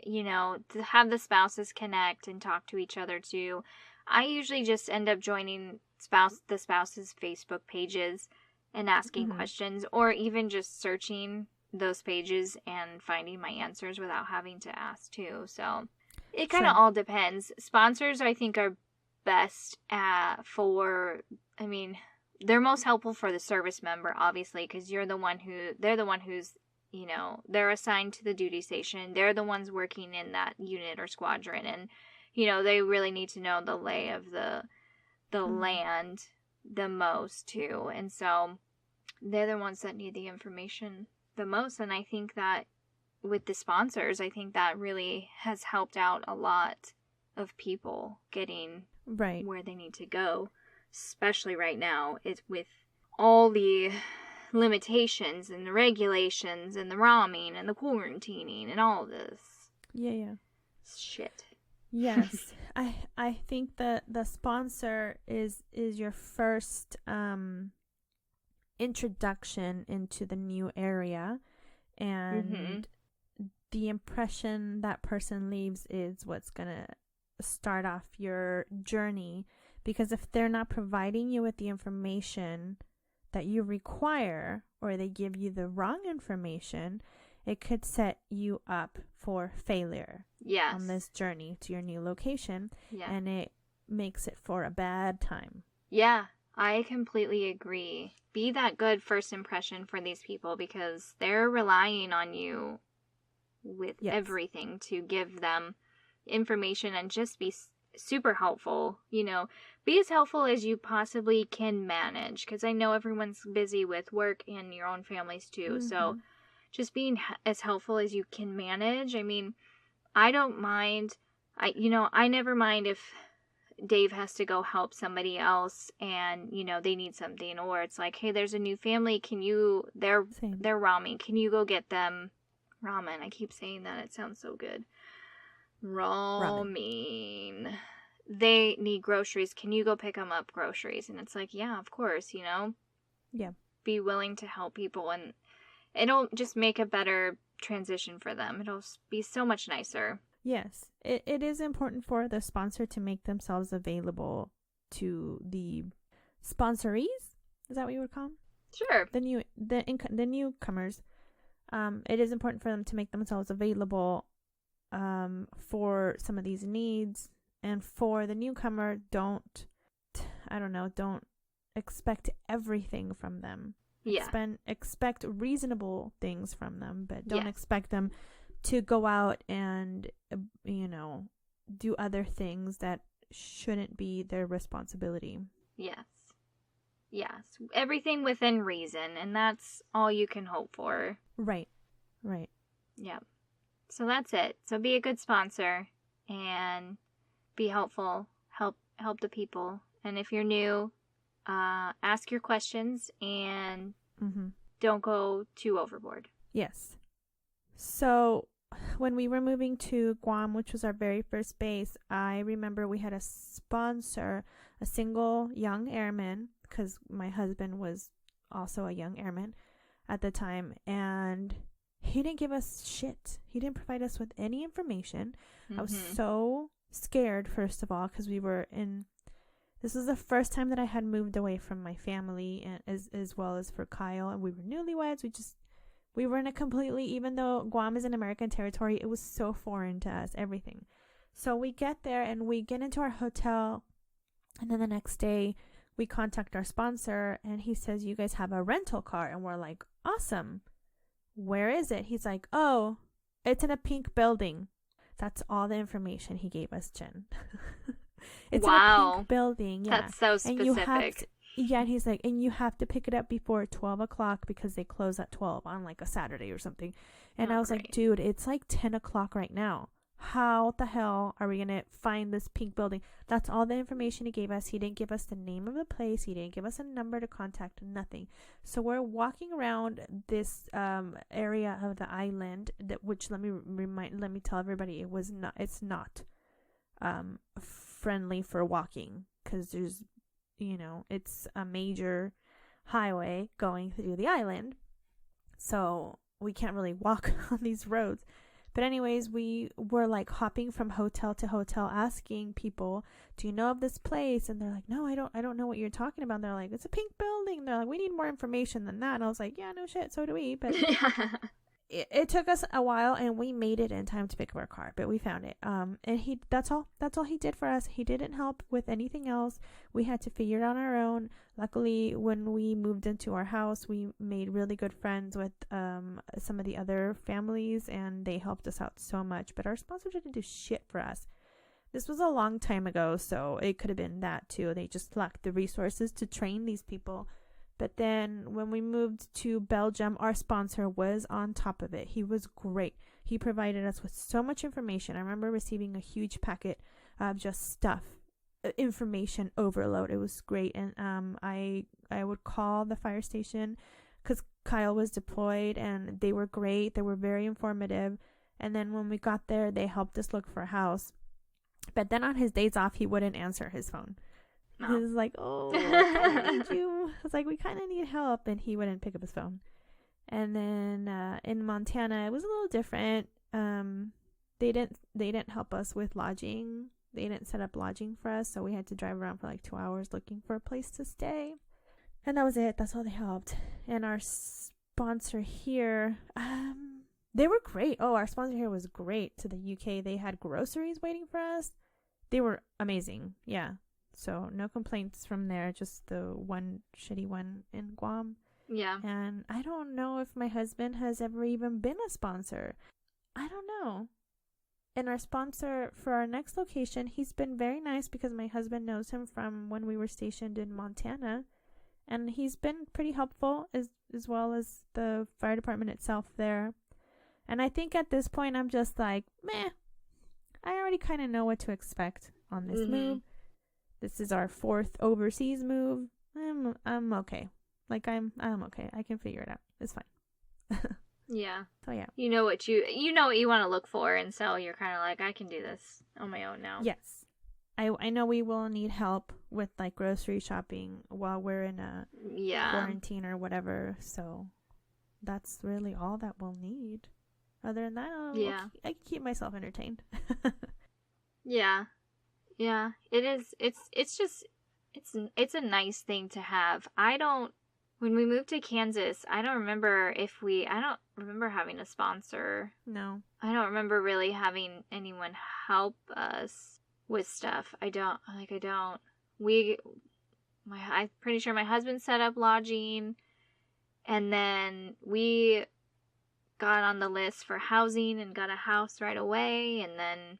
to have the spouses connect and talk to each other too. I usually just end up joining the spouses' Facebook pages and asking questions, or even just searching those pages and finding my answers without having to ask too. So it kind of all depends. Sponsors, I think, are best they're most helpful for the service member, obviously, because they're the one who's, they're assigned to the duty station. They're the ones working in that unit or squadron, and they really need to know the lay of the land the most too. And so they're the ones that need the information the most. And I think that with the sponsors, I think that really has helped out a lot of people getting where they need to go, especially right now. It's with all the limitations and the regulations and the roaming and the quarantining and all this. Yeah. Shit. Yes. I think the sponsor is your first introduction into the new area, and the impression that person leaves is what's going to start off your journey, because if they're not providing you with the information that you require, or they give you the wrong information, it could set you up for failure on this journey to your new location, and it makes it for a bad time. Yeah, I completely agree. Be that good first impression for these people, because they're relying on you with everything to give them information and just be super helpful. Be as helpful as you possibly can manage, because I know everyone's busy with work and your own families too. So just being as helpful as you can manage. I mean, I don't mind. I never mind if Dave has to go help somebody else and, they need something, or it's like, hey, there's a new family. They're ramen. Can you go get them ramen? I keep saying that. It sounds so good. Ramen. They need groceries. Can you go pick them up groceries? And it's like, yeah, of course, Yeah. Be willing to help people, and it'll just make a better transition for them. It'll be so much nicer. Yes. It is important for the sponsor to make themselves available to the sponsorees. Is that what you would call them? Sure. The newcomers. It is important for them to make themselves available for some of these needs. And for the newcomer, don't expect everything from them. Yeah. Expect reasonable things from them, but don't expect them to go out and, do other things that shouldn't be their responsibility. Yes. Everything within reason, and that's all you can hope for. Right. Yeah. So that's it. So be a good sponsor and be helpful. Help the people. And if you're new, ask your questions and don't go too overboard. Yes. So when we were moving to Guam, which was our very first base, I remember we had a sponsor, a single young airman, because my husband was also a young airman at the time, and he didn't give us shit. He didn't provide us with any information. I was so scared, first of all, because this was the first time that I had moved away from my family, and as well as for Kyle, and we were newlyweds. We were in a completely, even though Guam is an American territory, it was so foreign to us, everything. So we get there and we get into our hotel, and then the next day we contact our sponsor, and he says, you guys have a rental car. And we're like, awesome. Where is it? He's like, oh, it's in a pink building. That's all the information he gave us, Jen. It's in a pink building. Yeah. That's so specific. And he's like, and you have to pick it up before 12 o'clock because they close at 12 on like a Saturday or something. And I was like, dude, it's like 10 o'clock right now. How the hell are we going to find this pink building? That's all the information he gave us. He didn't give us the name of the place. He didn't give us a number to contact, nothing. So we're walking around this area of the island, which let me tell everybody, it's not friendly for walking, because there's, it's a major highway going through the island. So we can't really walk on these roads. But anyways, we were like hopping from hotel to hotel asking people, do you know of this place? And they're like, no, I don't know what you're talking about. And they're like, it's a pink building. And they're like, we need more information than that. And I was like, yeah, no shit, so do we. But it took us a while, and we made it in time to pick up our car, but we found it. And that's all he did for us. He didn't help with anything else. We had to figure it out on our own. Luckily, when we moved into our house, we made really good friends with some of the other families, and they helped us out so much. But our sponsor didn't do shit for us. This was a long time ago, so it could have been that too. They just lacked the resources to train these people. But then when we moved to Belgium, our sponsor was on top of it. He was great. He provided us with so much information. I remember receiving a huge packet of just stuff, information overload. It was great. And I would call the fire station because Kyle was deployed, and they were great. They were very informative. And then when we got there, they helped us look for a house. But then on his days off, he wouldn't answer his phone. No. He was like, oh, I need you. I was like, we kind of need help. And he wouldn't pick up his phone. And then in Montana, it was a little different. They didn't help us with lodging. They didn't set up lodging for us. So we had to drive around for like 2 hours looking for a place to stay. And that was it. That's all they helped. And our sponsor here, they were great. Oh, our sponsor here was great to the UK. They had groceries waiting for us. They were amazing. Yeah. So no complaints from there, just the one shitty one in Guam. Yeah. And I don't know if my husband has ever even been a sponsor. I don't know. And our sponsor for our next location, he's been very nice because my husband knows him from when we were stationed in Montana. And he's been pretty helpful as well as the fire department itself there. And I think at this point, I'm just like, meh. I already kind of know what to expect on this move. This is our 4th overseas move. I'm okay. Like I'm okay. I can figure it out. It's fine. Yeah. So yeah. You know what you want to look for, and so you're kind of like, I can do this on my own now. Yes. I know we will need help with like grocery shopping while we're in a quarantine or whatever. So that's really all that we'll need. Other than that, I can keep myself entertained. Yeah. Yeah, it is. It's a nice thing to have. When we moved to Kansas, I don't remember having a sponsor. No. I don't remember really having anyone help us with stuff. I'm pretty sure my husband set up lodging, and then we got on the list for housing and got a house right away, and then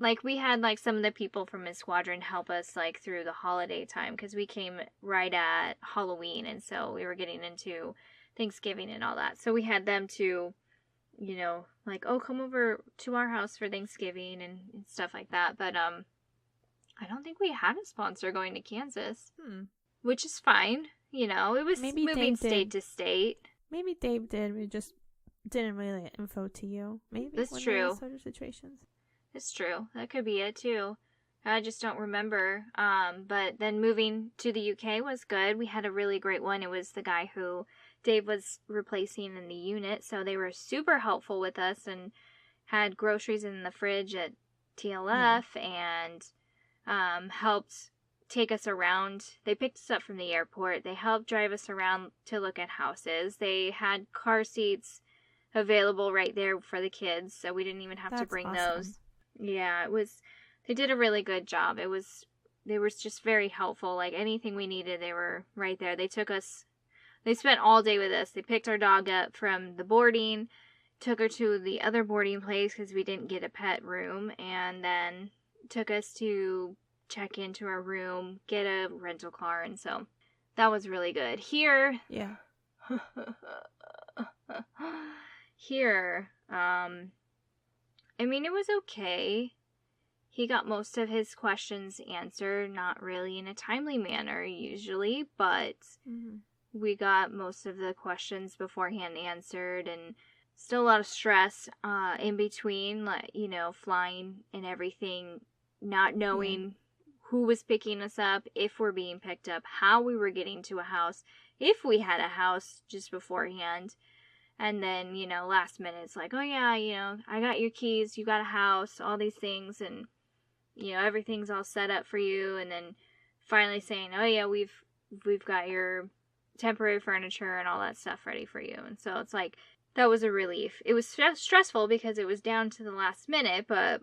like we had like some of the people from his squadron help us like through the holiday time because we came right at Halloween, and so we were getting into Thanksgiving and all that. So we had them to, like, oh, come over to our house for Thanksgiving and stuff like that. But I don't think we had a sponsor going to Kansas, which is fine. It was maybe moving state to state. Maybe Dave did. We just didn't really get info to you. Maybe that's true. Sort of situations. It's true. That could be it, too. I just don't remember. But then moving to the UK was good. We had a really great one. It was the guy who Dave was replacing in the unit. So they were super helpful with us and had groceries in the fridge at TLF and helped take us around. They picked us up from the airport. They helped drive us around to look at houses. They had car seats available right there for the kids. So we didn't even have to bring those. Yeah, they did a really good job. They were just very helpful. Like anything we needed, they were right there. They spent all day with us. They picked our dog up from the boarding, took her to the other boarding place because we didn't get a pet room, and then took us to check into our room, get a rental car, and so that was really good. Here, it was okay. He got most of his questions answered, not really in a timely manner usually, but we got most of the questions beforehand answered, and still a lot of stress in between, like, flying and everything, not knowing who was picking us up, if we're being picked up, how we were getting to a house, if we had a house just beforehand. And then, last minute, it's like, oh yeah, I got your keys, you got a house, all these things, and, everything's all set up for you. And then finally saying, oh yeah, we've got your temporary furniture and all that stuff ready for you. And so it's like, that was a relief. It was stressful because it was down to the last minute, but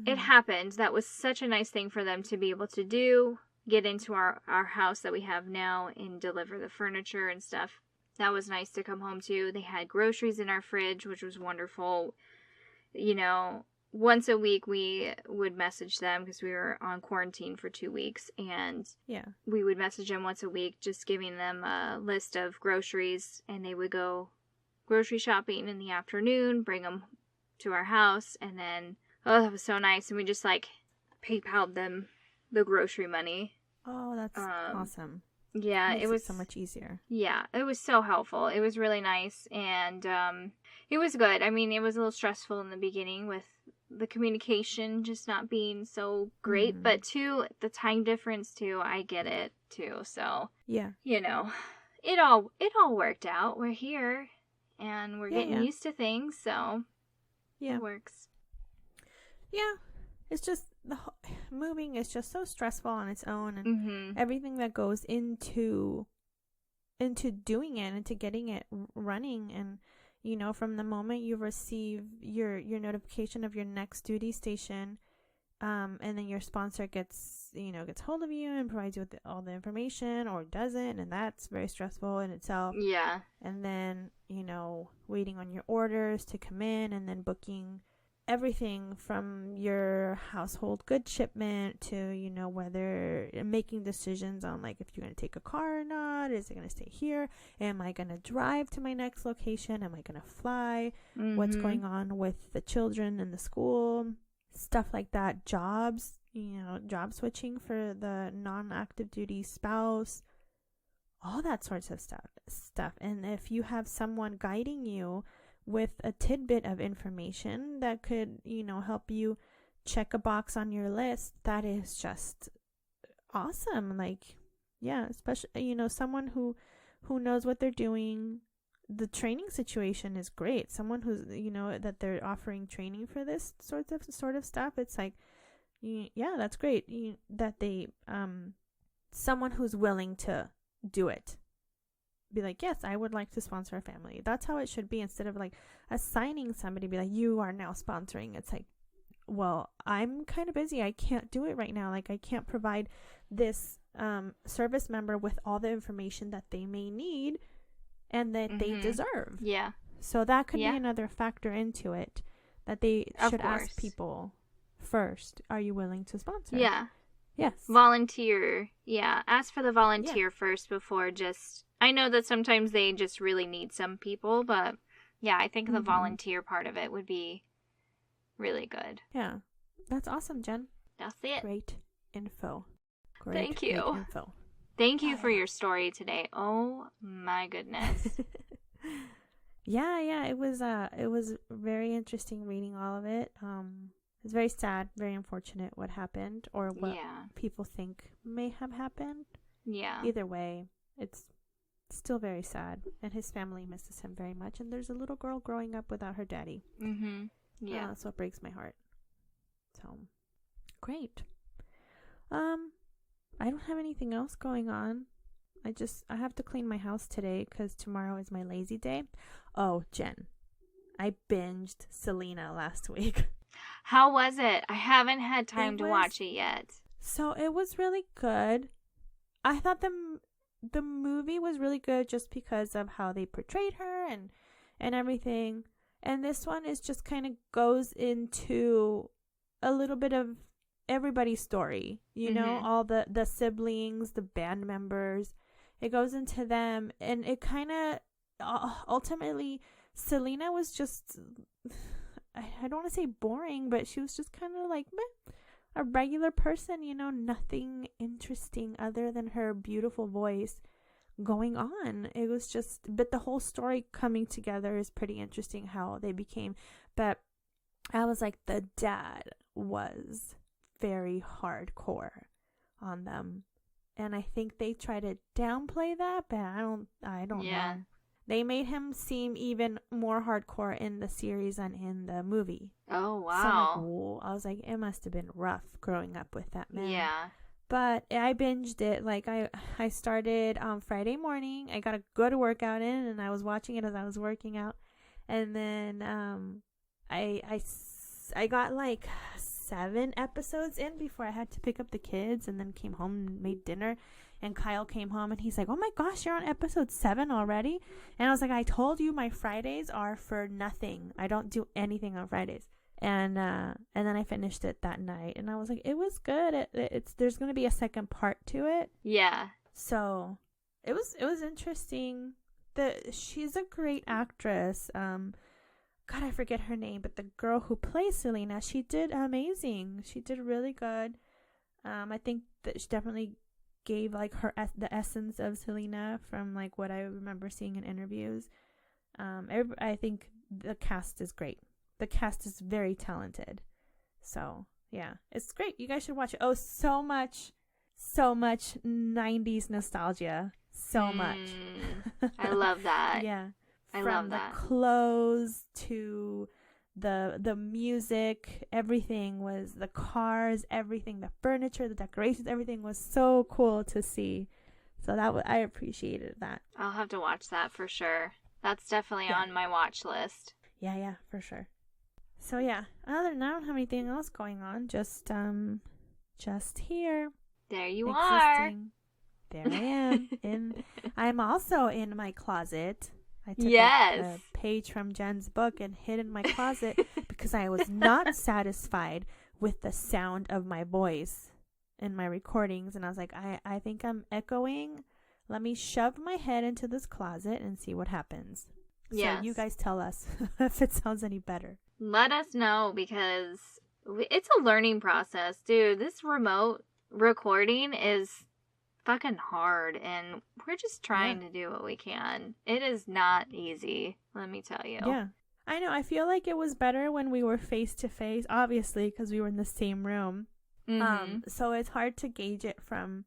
it happened. That was such a nice thing for them to be able to do, get into our house that we have now and deliver the furniture and stuff. That was nice to come home to. They had groceries in our fridge, which was wonderful. Once a week we would message them because we were on quarantine for 2 weeks, and we would message them once a week, just giving them a list of groceries, and they would go grocery shopping in the afternoon, bring them to our house, and then, oh, that was so nice. And we just PayPal'd them the grocery money. Oh, that's awesome. Yeah, it was so much easier. Yeah, it was so helpful. It was really nice, and it was good. I mean, it was a little stressful in the beginning with the communication just not being so great, but too, the time difference too, I get it too. So, yeah, it all worked out. We're here, and we're getting used to things, so it works. Yeah. It's just moving is just so stressful on its own, and everything that goes into doing it, into getting it running. And from the moment you receive your notification of your next duty station, and then your sponsor gets hold of you and provides you with all the information, or doesn't, and that's very stressful in itself. Yeah. And then waiting on your orders to come in, and then booking everything from your household goods shipment to, whether making decisions on if you're going to take a car or not. Is it going to stay here? Am I going to drive to my next location? Am I going to fly? What's going on with the children in the school? Stuff like that. Jobs, job switching for the non-active duty spouse. All that sorts of stuff. And if you have someone guiding you with a tidbit of information that could, help you check a box on your list, that is just awesome. Especially, someone who knows what they're doing. The training situation is great. Someone who's, that they're offering training for this sort of stuff. It's that's great. That they, someone who's willing to do it. Be like, yes, I would like to sponsor a family. That's how it should be, instead of assigning somebody, be like, you are now sponsoring. It's well, I'm kind of busy, I can't do it right now. I can't provide this service member with all the information that they may need and that they deserve. Yeah. So that could be another factor into it, that they should ask people first, are you willing to sponsor? Yeah. Yes. Volunteer. Yeah. Ask for the volunteer first before just... I know that sometimes they just really need some people, but yeah, I think the volunteer part of it would be really good. Yeah. That's awesome, Jen. That's it. Great info. Thank you. Great info. Thank you for your story today. Oh my goodness. Yeah, it was very interesting reading all of it. It's very sad, very unfortunate what happened, or what people think may have happened. Yeah. Either way, it's still very sad, and his family misses him very much, and there's a little girl growing up without her daddy. Yeah. That's what breaks my heart. So, great. I don't have anything else going on. I have to clean my house today because tomorrow is my lazy day. Oh, Jen, I binged Selena last week. How was it? I haven't had time to watch it yet. So it was really good. I thought the movie was really good just because of how they portrayed her and everything. And this one is just kind of goes into a little bit of everybody's story. All the siblings, the band members. It goes into them, and it kind of ultimately, Selena was just, I don't want to say boring, but she was just kind of a regular person, nothing interesting other than her beautiful voice going on. It was just, but the whole story coming together is pretty interesting how they became. But I was like, the dad was very hardcore on them. And I think they try to downplay that, but I don't know. They made him seem even more hardcore in the series than in the movie. Oh, wow. So I'm like, whoa. I was like, it must have been rough growing up with that man. Yeah. But I binged it. Like, I started on Friday morning. I got a good workout in, and I was watching it as I was working out. And then I got like 7 episodes in before I had to pick up the kids, and then came home and made dinner. And Kyle came home, and he's like, oh my gosh, you're on episode 7 already? And I was like, I told you my Fridays are for nothing. I don't do anything on Fridays. And then I finished it that night, and I was like, it was good. There's going to be a second part to it. Yeah. So it was interesting. She's a great actress. God, I forget her name, but the girl who plays Selena, she did amazing. She did really good. I think that she definitely gave like the essence of Selena from like what I remember seeing in interviews. I think the cast is great. The cast is very talented. So yeah, it's great. You guys should watch it. Oh, so much 90s nostalgia. So much. I love that. Yeah. I From love that. The clothes to the music, everything was, the cars, everything, the furniture, the decorations, everything was so cool to see. So I appreciated that. I'll have to watch that for sure. That's definitely on my watch list. Yeah, for sure. So yeah, other than that, I don't have anything else going on. Just here. There you existing. There I am. I'm also in my closet. I took a page from Jen's book and hid in my closet because I was not satisfied with the sound of my voice in my recordings. And I was like, I think I'm echoing. Let me shove my head into this closet and see what happens. So you guys tell us if it sounds any better. Let us know, because it's a learning process, dude. This remote recording is fucking hard, and we're just trying to do what we can. It is not easy, let me tell you. Yeah, I know. I feel like it was better when we were face to face, obviously, because we were in the same room. So it's hard to gauge it from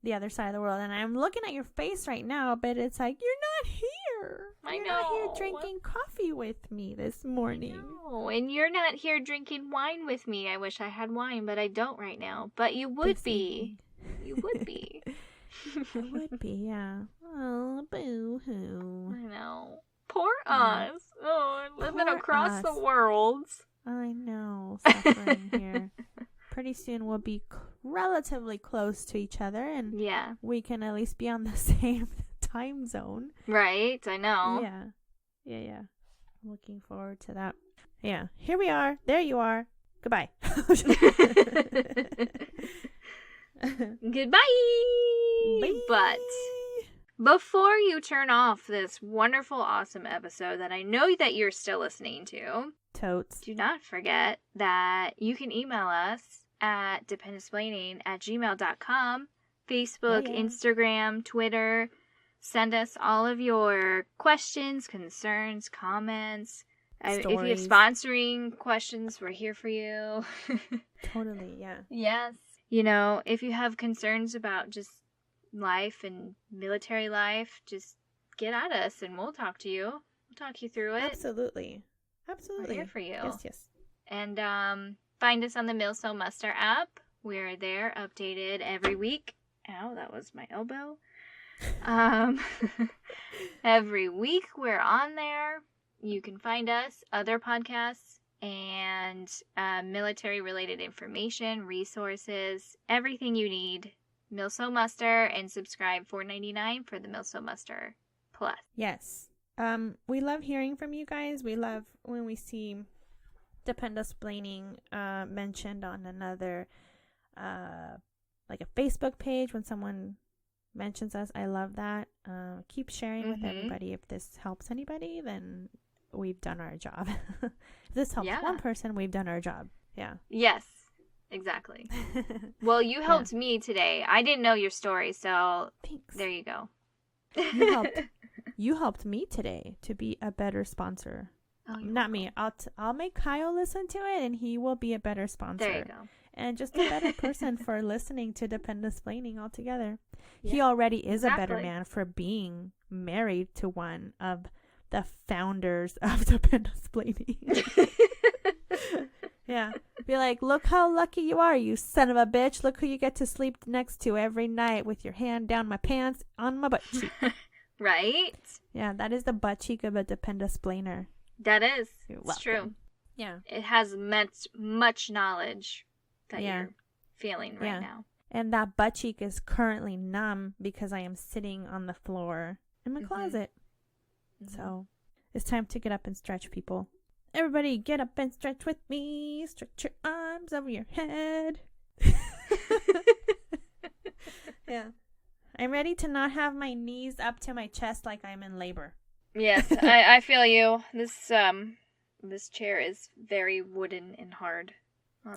the other side of the world. And I'm looking at your face right now, but it's like, you're not here. You're not here drinking coffee with me this morning. No, and you're not here drinking wine with me. I wish I had wine, but I don't right now. But you would be. You would be. I would be, yeah. Oh, boo-hoo. I know. Poor us. Oh, living across the world. I know. Suffering here. Pretty soon we'll be relatively close to each other, and we can at least be on the same time zone. Right, I know. Yeah. I'm looking forward to that. Yeah, here we are. There you are. Goodbye. Goodbye. Bye. But before you turn off this wonderful, awesome episode that I know that you're still listening to, totes, do not forget that you can email us at dependentsplaining@gmail.com, Facebook, Instagram, Twitter. Send us all of your questions, concerns, comments. If you have sponsoring questions, we're here for you. Totally, yeah. Yes. You know, if you have concerns about just life and military life, just get at us and we'll talk to you. We'll talk you through it. Absolutely. We're here for you. Yes. And find us on the Milso Muster app. We're there, updated every week. Ow, that was my elbow. Every week we're on there. You can find us, other podcasts, and military-related information, resources, everything you need. Milso Muster, and subscribe $4.99 for the Milso Muster Plus. Yes. We love hearing from you guys. We love when we see Dependentsplaining mentioned on another, like a Facebook page, when someone mentions us. I love that. Keep sharing with everybody. If this helps anybody, then we've done our job. If this helps one person, we've done our job. Yeah. Yes, exactly. Well, you helped me today. I didn't know your story, so thanks. There you go. You helped me today to be a better sponsor. Oh, not me. I'll make Kyle listen to it, and he will be a better sponsor. There you go. and just a better person for listening to Dependesplaining altogether. Yeah, he already is a better man for being married to one of the founders of Dependesplaining. Yeah. Be like, look how lucky you are, you son of a bitch. Look who you get to sleep next to every night with your hand down my pants on my butt cheek. Right? Yeah, that is the butt cheek of a Dependesplainer. That is. It's true. Yeah. It has much knowledge that you're feeling right now. And that butt cheek is currently numb because I am sitting on the floor in my closet. So it's time to get up and stretch, people. Everybody get up and stretch with me. Stretch your arms over your head. Yeah. I'm ready to not have my knees up to my chest like I'm in labor. Yes, I feel you. This chair is very wooden and hard.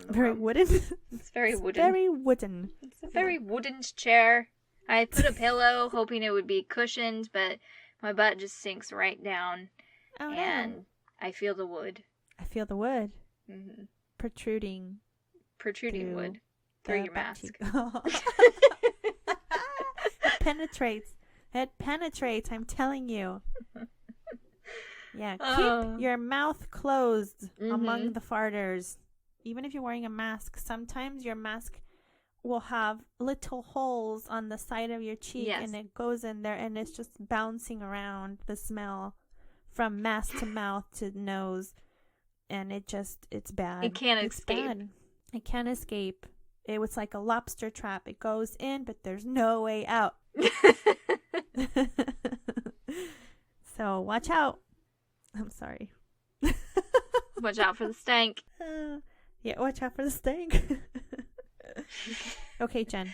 Very wooden? It's very wooden. Very wooden. It's a very wooden chair. I put a pillow hoping it would be cushioned, but my butt just sinks right down. Oh, and no. I feel the wood. I feel the wood. Mm-hmm. Protruding wood through your mask. It penetrates. It penetrates, I'm telling you. Yeah, keep your mouth closed among the farters. Even if you're wearing a mask, sometimes your mask will have little holes on the side of your cheek, and it goes in there, and it's just bouncing around the smell from mask to mouth to nose, and it's bad. It can't escape. Bad. It can't escape. It was like a lobster trap. It goes in, but there's no way out. So watch out. I'm sorry. Watch out for the stank. Yeah, watch out for the stank. Okay, Jen.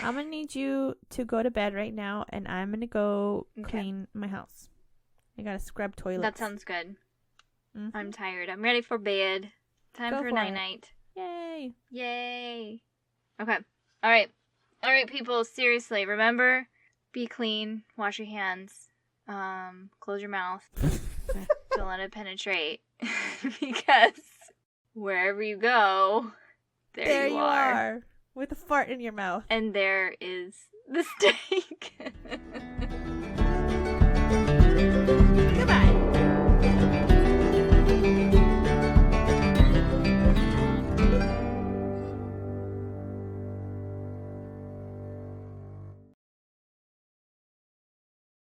I'm going to need you to go to bed right now, and I'm going to go clean my house. I got to scrub toilets. That sounds good. I'm tired. I'm ready for bed. Time for night-night. Yay. Yay. Okay. All right, people. Seriously, remember, be clean. Wash your hands. Close your mouth. Don't let it penetrate. Because wherever you go, there you are. With a fart in your mouth. And there is the steak.